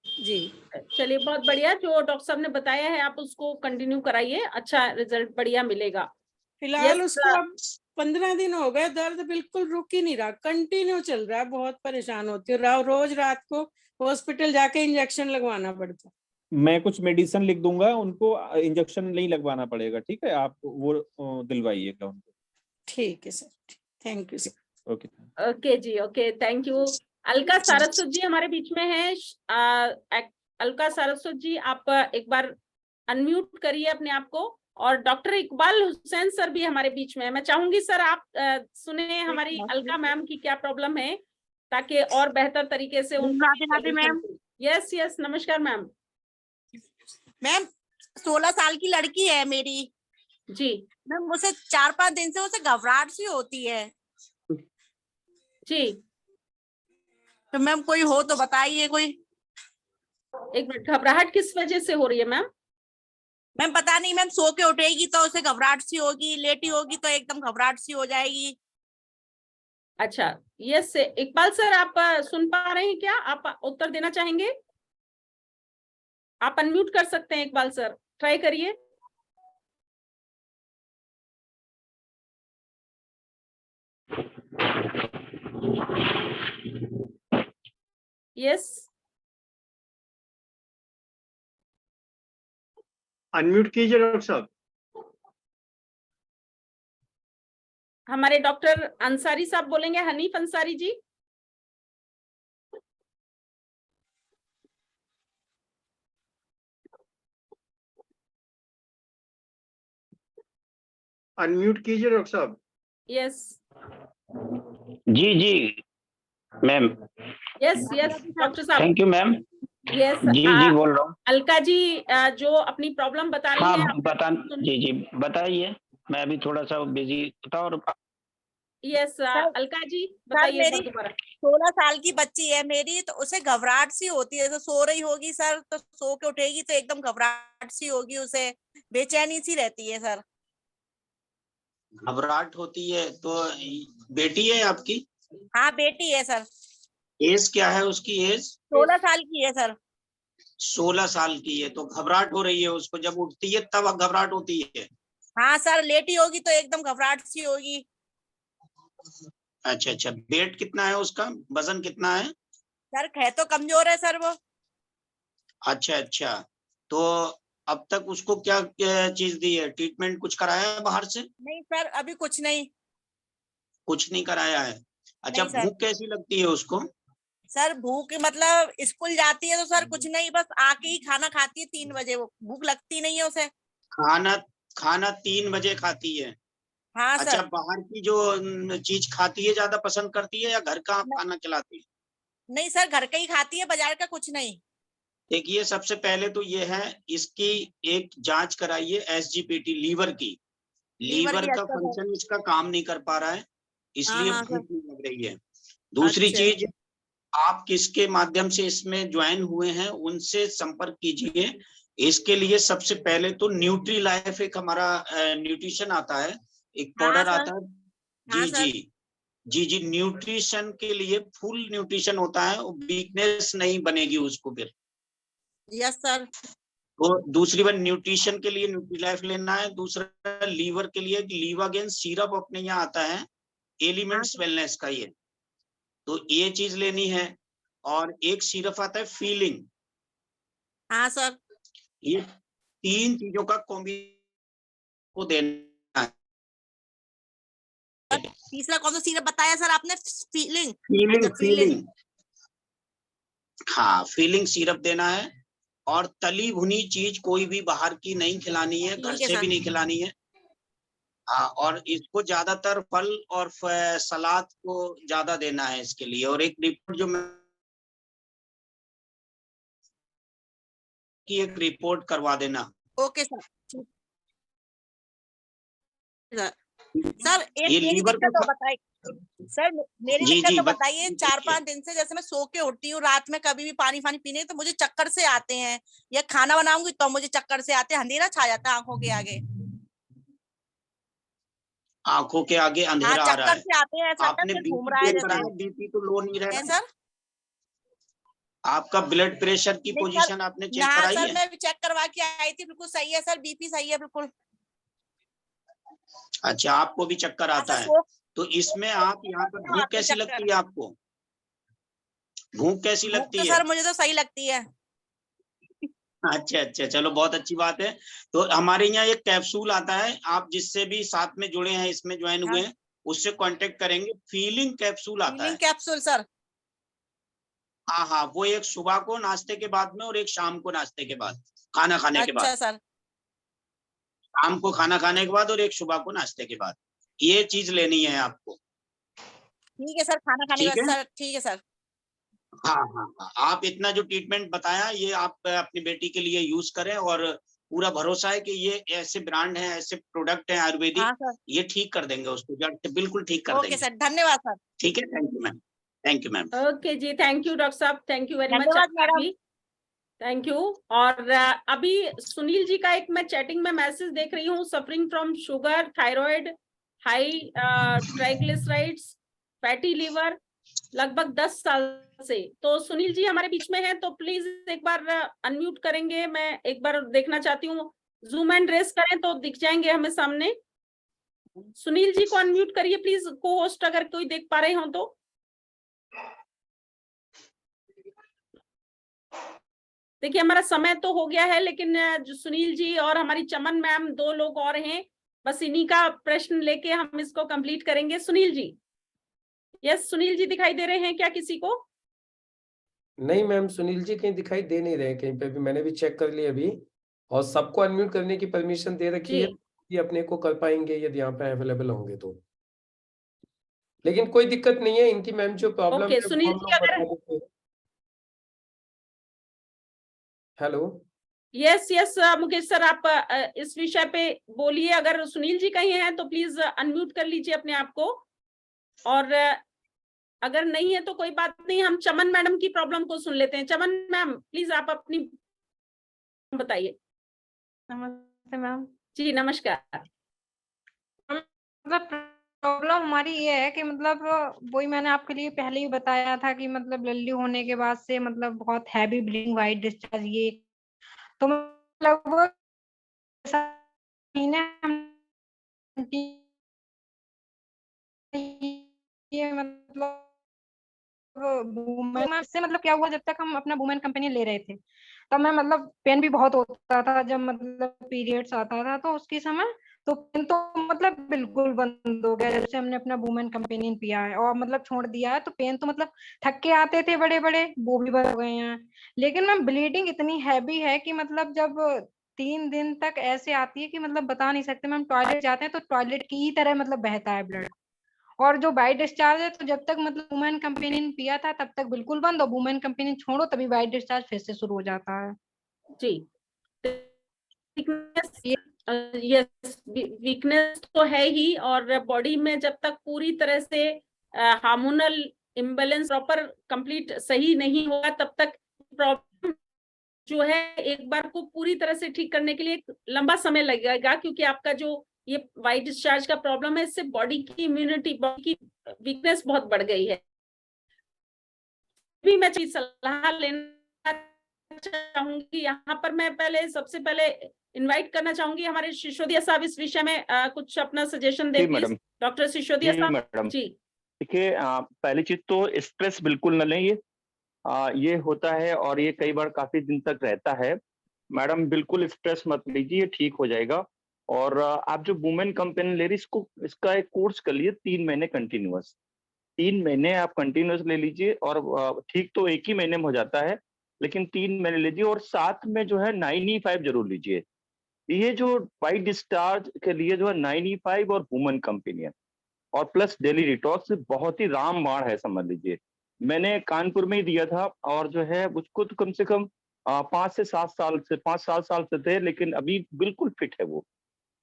जी, चलिए बहुत बढ़िया, जो डॉक्टर साहब ने बताया है आप उसको कंटिन्यू कराइए, अच्छा रिजल्ट बढ़िया मिलेगा। फिलहाल उसको अब 15 दिन हो गए, दर्द बिल्कुल रुक ही नहीं रहा, कंटिन्यू चल रहा है। बहुत परेशान होती हूँ, रोज रात को हॉस्पिटल जाके इंजेक्शन लगवाना पड़ता। मैं कुछ मेडिसिन लिख दूंगा उनको, इंजेक्शन नहीं लगवाना पड़ेगा, ठीक है? आप वो दिलवाइएगा उनको। ठीक है sir, thank you sir. Okay okay जी, okay, thank you. Alka Saraswat ji हमारे बीच में है। अलका सारस्वत जी आप एक बार अनम्यूट करिए अपने आप को। और डॉक्टर इकबाल हुसैन सर भी हमारे बीच में है। मैं चाहूंगी सर आप सुने हमारी अलका मैम की क्या प्रॉब्लम है, ताकि और बेहतर तरीके से उनका मैम। यस यस, नमस्कार मैम। मैम 16 साल की लड़की है मेरी जी। मैम, मुझे 4-5 दिन से उसे घबराहट सी होती है जी। तो मैम कोई हो तो बताइए कोई। एक मिनट, घबराहट किस वजह से हो रही है मैम? मैम पता नहीं मैम, सो के उठेगी तो उसे घबराहट सी होगी, लेटी होगी तो एकदम घबराहट सी हो जाएगी। अच्छा, यस इकबाल सर आप सुन पा रहे हैं क्या? आप उत्तर देना चाहेंगे? आप अनम्यूट कर सकते हैं इकबाल सर, ट्राई करिए। यस, अनम्यूट कीजिए डॉक्टर साहब। हमारे डॉक्टर अंसारी साहब बोलेंगे, हनीफ अंसारी जी। अनम्यूट कीजिए डॉक्टर साहब। यस जी जी मैम, यस यस डॉक्टर साहब। Thank you ma'am. यस जी जी बोल रहा हूँ। अलका जी जो अपनी प्रॉब्लम बता रही हाँ हैं, बता, जी जी बताइए, मैं अभी थोड़ा सा बिजी था। और यस अलका जी सर बताइए मेरी दोबारा। 16 साल की बच्ची है मेरी, तो उसे घबराहट सी होती है। तो सो रही होगी सर, तो सो के उठेगी तो एकदम घबराहट सी होगी, उसे बेचैनी सी रहती है सर। घबराहट होती है तो बेटी है आपकी? हाँ बेटी है सर। एज क्या है उसकी? एज 16 साल की है सर। 16 साल की है तो घबराहट हो रही है उसको, जब उठती है तब घबराहट होती है। हाँ सर, लेटी होगी तो एकदम घबराहट सी होगी। अच्छा अच्छा, वेट कितना है उसका, वजन कितना है? सर है तो कमजोर है सर वो। अच्छा अच्छा, तो अब तक उसको क्या चीज दी है? ट्रीटमेंट कुछ कराया है बाहर से? नहीं सर अभी कुछ नहीं। कुछ नहीं कराया है। अच्छा, नहीं सर। भूख कैसी लगती है उसको? सर भूख मतलब स्कूल जाती है तो सर कुछ नहीं, बस आके ही खाना खाती है 3 बजे। वो भूख लगती नहीं है उसे। खाना खाना 3 बजे खाती है? हाँ अच्छा, सर। बाहर की जो चीज खाती है ज्यादा पसंद करती है या घर का खाना खिलाती है? नहीं सर घर का ही खाती है, बाजार का कुछ नहीं। देखिए, सबसे पहले तो ये है, इसकी एक जांच कराइए एसजीपीटी लीवर की। लीवर लीवर की, का अच्छा सर। फंक्शन इसका काम नहीं कर पा रहा है, हाँ इसलिए हाँ सर। भूख नहीं लग रही है। दूसरी अच्छा। चीज, आप किसके माध्यम से इसमें ज्वाइन हुए हैं उनसे संपर्क कीजिए। इसके लिए सबसे पहले तो न्यूट्री लाइफ एक हमारा न्यूट्रिशन आता है, एक हाँ पाउडर सर। आता है। हाँ जी सर। जी जी जी, न्यूट्रिशन के लिए फुल न्यूट्रिशन होता है, वीकनेस नहीं बनेगी उसको फिर। Yes sir. तो दूसरी बार न्यूट्रिशन के लिए न्यूट्रीलाइफ लेना है। दूसरा लीवर के लिए लीवागेन सिरप अपने यहाँ आता है, एलिमेंट्स वेलनेस का ये, तो ये चीज लेनी है। और एक सिरप आता है फीलिंग। हाँ सर। ये 3 चीजों का कॉम्बी को देना है। तीसरा कौन सा सिरप बताया सर आपने? फीलिंग। फीलिंग अच्छा फीलिंग। हाँ, फीलिंग सिरप देना है। और तली भुनी चीज कोई भी बाहर की नहीं खिलानी है, घर ठीक है से सर। भी नहीं खिलानी है। हाँ, और इसको ज्यादातर फल और सलाद को ज्यादा देना है इसके लिए। और एक रिपोर्ट जो मैं की एक रिपोर्ट करवा देना। Okay sir. सर एक ये मेरी लीवर दिक्कत का और बताइए सर, मेरी जी दिक्कत जी तो बताइए। 4-5 दिन से जैसे मैं सो के उठती हूँ रात में, कभी भी पानी पीने तो मुझे चक्कर से आते हैं, या खाना बनाऊंगी तो मुझे चक्कर से आते हैं, अंधेरा छा जाता है आंखों के आगे। आंखों के आगे हाँ अंधेरा आ रहा चक्कर है। से आते हैं, ऐसा लगता है आपने सिर घूम बीपी रहा है चेक जैसे। कराया? बीपी तो लो नहीं है रहना। सर? आपका ब्लड प्रेशर की नहीं सर, पोजीशन आपने चेक हाँ कराई सर है? मैं भी चेक करवा के आई थी, बिल्कुल सही है सर, बीपी सही है बिल्कुल। अच्छा, आपको भी चक्कर आता है? तो इसमें आप यहाँ पर भूख कैसी लगती है आपको? भूख कैसी भूख लगती तो है? सर मुझे तो सही लगती है। अच्छा अच्छा, चलो बहुत अच्छी बात है। तो हमारे यहाँ एक कैप्सूल आता है, आप जिससे भी साथ में जुड़े हैं, इसमें ज्वाइन हुए हैं, उससे कांटेक्ट करेंगे। फीलिंग कैप्सूल आता फीलिंग है। Capsule sir. हाँ हाँ, वो एक सुबह को नाश्ते के बाद में और एक शाम को नाश्ते के बाद, खाना खाने के बाद। अच्छा सर। शाम को खाना खाने के बाद और एक सुबह को नाश्ते के बाद, ये चीज लेनी है आपको। ठीक है सर, खाना खाने के ठीक बाद है? सर। ठीक है सर। हाँ हाँ हाँ, आप इतना जो ट्रीटमेंट बताया ये आप अपनी बेटी के लिए यूज करें, और पूरा भरोसा है कि ये ऐसे ब्रांड हैं, ऐसे प्रोडक्ट हैं आयुर्वेदिक, हाँ सर। ये ठीक कर देंगे उसको, जड़ से बिल्कुल ठीक कर ओके देंगे। सर, धन्यवाद सर। ठीक है, thank you ma'am. Thank you ma'am. Okay जी, थैंक यू डॉक्टर साहब, थैंक यू वेरी मच। धन्यवाद मैडम। Thank you. और अभी सुनील जी का एक मैं चैटिंग में मैसेज देख रही हूँ, suffering from sugar, thyroid, high triglycerides, fatty liver, लगभग 10 साल से। तो सुनील जी हमारे बीच में हैं, तो प्लीज एक बार अनम्यूट करेंगे, मैं एक बार देखना चाहती हूँ। जूम एंड रेस करें तो दिख जाएंगे हमें सामने। सुनील जी को अनम्यूट करिए प्लीज, को होस्ट अगर कोई देख पा रहे हो तो। देखिए हमारा समय तो हो गया है, लेकिन जो सुनील जी और हमारी चमन मैम 2 लोग और हैं, बस इन्हीं का प्रश्न लेके हम इसको कंप्लीट करेंगे। सुनील जी, यस सुनील जी दिखाई दे रहे हैं क्या किसी को? नहीं मैम, सुनील जी कहीं दिखाई दे नहीं रहे कहीं पे भी, मैंने भी चेक कर लिया अभी, और सबको अनम्यूट करने की परमिशन दे रखी है, ये अपने को कर पाएंगे यदि यहाँ पे अवेलेबल होंगे तो, लेकिन कोई दिक्कत नहीं है। इनकी मैम जो प्रॉब्लम ओके है सुनील वो हम जी, लोग अगर बता देते हैं। Hello, yes yes Mukesh sir, आप इस विषय पे बोलिए। अगर सुनील जी कहीं हैं तो प्लीज अनम्यूट कर लीजिए अपने आप को, और अगर नहीं है तो कोई बात नहीं, हम चमन मैडम की प्रॉब्लम को सुन लेते हैं। चमन मैम प्लीज आप अपनी बताइए। नमस्ते मैम। जी नमस्कार। मतलब प्रॉब्लम हमारी ये है कि मतलब वही मैंने आपके लिए पहले ही बताया था कि मतलब लल्ली होने के बाद से मतलब बहुत हैवी ब्लीडिंग, वाइट डिस्चार्ज, ये तो लगभग ये मतलब वुमेन से मतलब क्या हुआ, जब तक हम अपना वुमेन कंपनी ले रहे थे तब मैं मतलब पेन भी बहुत होता था, जब मतलब पीरियड्स आता था तो उसके समय तो पेन तो मतलब बिल्कुल बंद हो गया। जैसे हमने अपना वुमेन कंपेनियन पिया है और मतलब छोड़ दिया है तो पेन तो मतलब थक्के आते थे बड़े बड़े, वो भी बंद हो गए हैं। लेकिन मैम ब्लीडिंग इतनी हैवी है कि मतलब जब 3 दिन तक ऐसे आती है कि मतलब बता नहीं सकते मैम। टॉयलेट जाते हैं तो टॉयलेट की ही तरह मतलब बहता है ब्लड। और जो वाइट डिस्चार्ज है तो जब तक मतलब वुमेन कंपेनियन पिया था तब तक बिल्कुल बंद, और वुमेन कंपेनियन छोड़ो तभी वाइट डिस्चार्ज फिर से शुरू हो जाता है। जी, यस वीकनेस तो है ही, और बॉडी में जब तक पूरी तरह से हार्मोनल इम्बैलेंस प्रॉपर कंप्लीट सही नहीं होगा तब तक प्रॉब्लम जो है एक बार को पूरी तरह से ठीक करने के लिए एक लंबा समय लगेगा, क्योंकि आपका जो ये वाइट डिस्चार्ज का प्रॉब्लम है इससे बॉडी की इम्यूनिटी, बॉडी की वीकनेस बहुत बढ़ गई है। भी मैं सलाह लेना चाहूंगी यहाँ पर, मैं पहले सबसे पहले इनवाइट करना चाहूंगी हमारे सिसोदिया साहब इस विषय में कुछ अपना suggestion they please. Doctor Sisodia साहब। मैडम जी देखिए, पहली चीज तो स्ट्रेस बिल्कुल न लें, ये होता है और ये कई बार काफी दिन तक रहता है। मैडम बिल्कुल स्ट्रेस मत लीजिए, ठीक हो जाएगा। और आप जो वुमेन कंपेनियन ले रही इसका एक कोर्स कर लिए 3 महीने कंटिन्यूअस। 3 महीने आप कंटिन्यूअस ले लीजिए, और ठीक तो 1 ही महीने में हो जाता है, लेकिन 3 महीने लीजिए। और साथ में जो है 9E5 जरूर लीजिए। ये जो वाइट डिस्चार्ज के लिए जो है 9E5 और वुमेन कंपेनियन और प्लस डेली डिटॉक्स बहुत ही रामबाण है, समझ लीजिए। मैंने कानपुर में ही दिया था और जो है उसको तो कम से कम 5 से 7 साल से 5-7 साल से थे, लेकिन अभी बिल्कुल फिट है वो।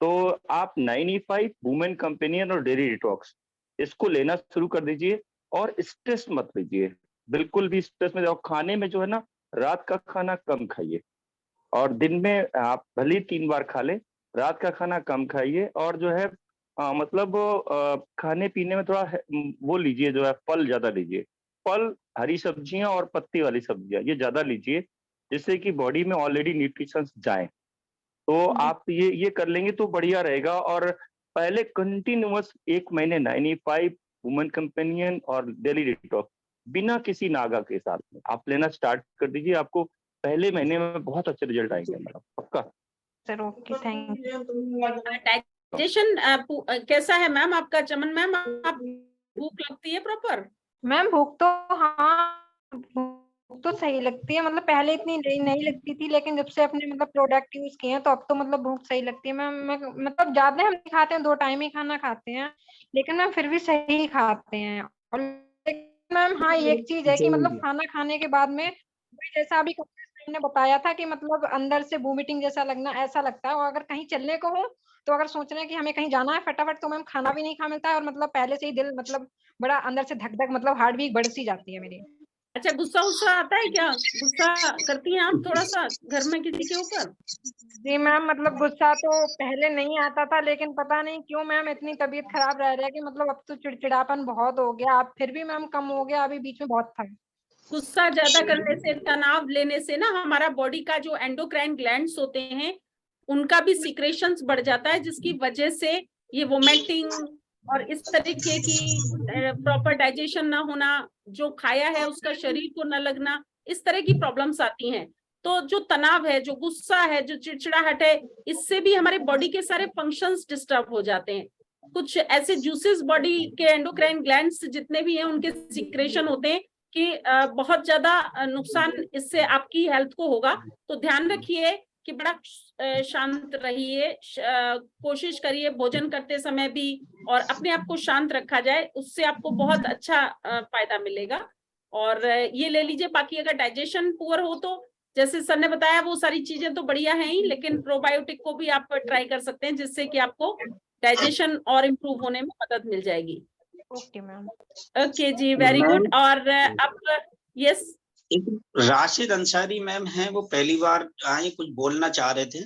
तो आप 9E5 वुमेन कंपेनियन और डेली डिटॉक्स इसको लेना शुरू कर दीजिए, और स्ट्रेस मत लीजिए, बिल्कुल भी स्ट्रेस में। और खाने में जो है ना, रात का खाना कम खाइए, और दिन में आप भले 3 बार खा लें, रात का खाना कम खाइए। और जो है मतलब खाने पीने में थोड़ा वो लीजिए, जो है फल ज्यादा लीजिए, फल, हरी सब्जियां और पत्ती वाली सब्जियां ये ज्यादा लीजिए, जिससे कि बॉडी में ऑलरेडी न्यूट्रिशंस जाए। तो आप ये कर लेंगे तो बढ़िया रहेगा। और पहले कंटिन्यूअस 1 महीने 9E5 वुमेन कंपेनियन और डेली डिटॉक्स बिना किसी नागा के साथ में आप लेना स्टार्ट कर दीजिए। आपको पहले महीने में बहुत अच्छे रिजल्ट आएंगे मैडम, पक्का। सर ओके, थैंक डाइजेशन कैसा है मैम आपका? चमन मैम, आप भूख लगती है प्रॉपर? मैम भूख तो हाँ, भूख तो सही लगती है। मतलब पहले इतनी नहीं लगती थी, लेकिन जब से अपने मतलब प्रोडक्ट यूज किए हैं तो अब तो मतलब भूख सही लगती है मैम। मैं मतलब ज्यादा हम नहीं खाते हैं, 2 टाइम ही खाना खाते हैं, लेकिन मैम फिर भी सही खाते हैं। और मैम हाँ, एक चीज है कि मतलब खाना खाने के बाद में जैसा अभी ने बताया था कि मतलब अंदर से वोमिटिंग जैसा लगना, ऐसा लगता है। और अगर कहीं चलने को हो तो अगर सोच रहे हैं कि हमें कहीं जाना है फटाफट, तो मैम खाना भी नहीं खा मिलता है, और मतलब पहले से ही दिल मतलब बड़ा अंदर से धक धक मतलब हार्ट बीट बढ़ सी जाती है मेरी। अच्छा, गुस्सा आता है क्या? गुस्सा करती हैं आप थोड़ा सा घर में किसी के ऊपर? जी मैम, मतलब गुस्सा तो पहले नहीं आता था, लेकिन पता नहीं क्यों मैम इतनी तबीयत खराब रह रहा है कि मतलब अब तो चिड़चिड़ापन बहुत हो गया। अब फिर भी मैम कम हो गया, अभी बीच में बहुत था। गुस्सा ज्यादा करने से, तनाव लेने से ना हमारा बॉडी का जो एंडोक्राइन ग्लैंड्स होते हैं उनका भी सीक्रेशंस बढ़ जाता है, जिसकी वजह से ये वोमिटिंग और इस तरीके की प्रॉपर डाइजेशन ना होना, जो खाया है उसका शरीर को न लगना, इस तरह की प्रॉब्लम्स आती हैं। तो जो तनाव है, जो गुस्सा है, जो चिड़चिड़ाहट है, इससे भी हमारे बॉडी के सारे फंक्शंस डिस्टर्ब हो जाते हैं। कुछ ऐसे जूसेस बॉडी के एंडोक्राइन ग्लैंड्स जितने भी हैं उनके सिक्रेशन होते हैं कि बहुत ज्यादा नुकसान इससे आपकी हेल्थ को होगा। तो ध्यान रखिए कि बड़ा शांत रहिए, कोशिश करिए भोजन करते समय भी और अपने आप को शांत रखा जाए, उससे आपको बहुत अच्छा फायदा मिलेगा। और ये ले लीजिए। बाकी अगर डाइजेशन पुअर हो तो जैसे सर ने बताया वो सारी चीजें तो बढ़िया हैं ही, लेकिन प्रोबायोटिक को भी आप ट्राई कर सकते हैं जिससे कि आपको डाइजेशन और इम्प्रूव होने में मदद मिल जाएगी। Okay ma'am. ओके जी, वेरी गुड। और अब यस, राशिद अंसारी मैम हैं, वो पहली बार आए, कुछ बोलना चाह रहे थे,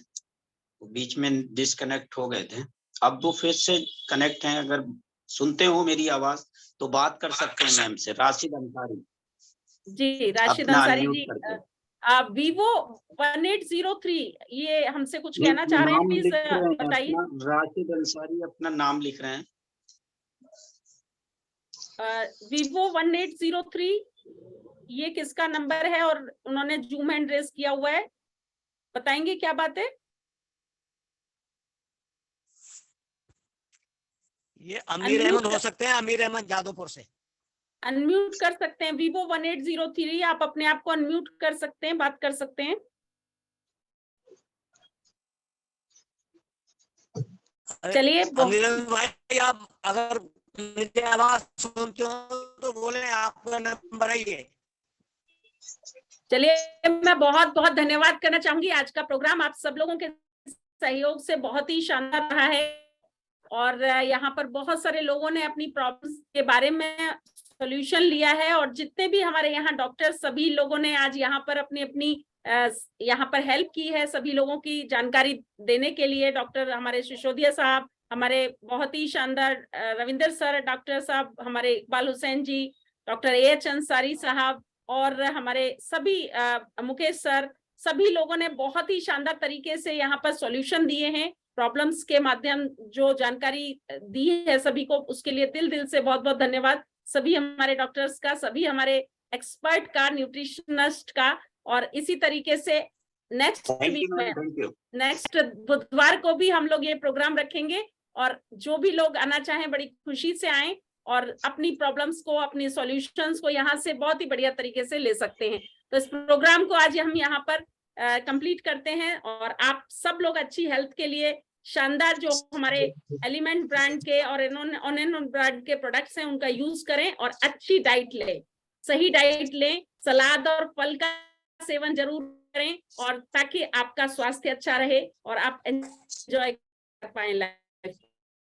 बीच में डिस्कनेक्ट हो गए थे, अब वो फिर से कनेक्ट हैं। अगर सुनते हो मेरी आवाज तो बात कर सकते हैं मैम से। राशिद अंसारी जी, राशिद अंसारी जी, वीवो 1803 ये हमसे कुछ कहना चाह रहे हैं, प्लीज बताइए। राशिद अंसारी अपना नाम लिख रहे हैं। वीवो 1803 ये किसका नंबर है और उन्होंने जूम हैंड रेस किया हुआ है, बताएंगे क्या बात है? ये अमीर अहमद हो सकते हैं, अमीर अहमद जादवपुर से। अनम्यूट कर सकते हैं। वीवो 1803 आप अपने आप को अनम्यूट कर सकते हैं, बात कर सकते हैं। चलिए अमीर अहमद भाई, आप अगर मेरी आवाज सुनते हो तो बोले आपका नंबर है। चलिए, मैं बहुत बहुत धन्यवाद करना चाहूंगी। आज का प्रोग्राम आप सब लोगों के सहयोग से बहुत ही शानदार रहा है और यहाँ पर बहुत सारे लोगों ने अपनी प्रॉब्लम्स के बारे में सॉल्यूशन लिया है और जितने भी हमारे यहाँ डॉक्टर सभी लोगों ने आज यहाँ पर अपनी अपनी यहाँ पर हेल्प की है। सभी लोगों की जानकारी देने के लिए डॉक्टर हमारे सिसोदिया साहब, हमारे बहुत ही शानदार रविंदर सर, डॉक्टर साहब हमारे इकबाल हुसैन जी, डॉक्टर AH अंसारी साहब और हमारे सभी मुकेश सर, सभी लोगों ने बहुत ही शानदार तरीके से यहाँ पर सॉल्यूशन दिए हैं प्रॉब्लम्स के माध्यम। जो जानकारी दी है सभी को, उसके लिए दिल से बहुत बहुत धन्यवाद सभी हमारे डॉक्टर्स का, सभी हमारे एक्सपर्ट का, न्यूट्रिशनिस्ट का। और इसी तरीके से नेक्स्ट वीक में, नेक्स्ट बुधवार को भी हम लोग ये प्रोग्राम रखेंगे और जो भी लोग आना चाहें बड़ी खुशी से आएं और अपनी प्रॉब्लम्स को, अपनी सॉल्यूशंस को यहाँ से बहुत ही बढ़िया तरीके से ले सकते हैं। तो इस प्रोग्राम को आज हम यहाँ पर कंप्लीट करते हैं और आप सब लोग अच्छी हेल्थ के लिए शानदार जो हमारे एलिमेंट ब्रांड के और ऑन ब्रांड के प्रोडक्ट्स हैं उनका यूज करें और अच्छी डाइट लें, सही डाइट लें, सलाद और फल का सेवन जरूर करें और ताकि आपका स्वास्थ्य अच्छा रहे और आप एंजॉय कर पाएं।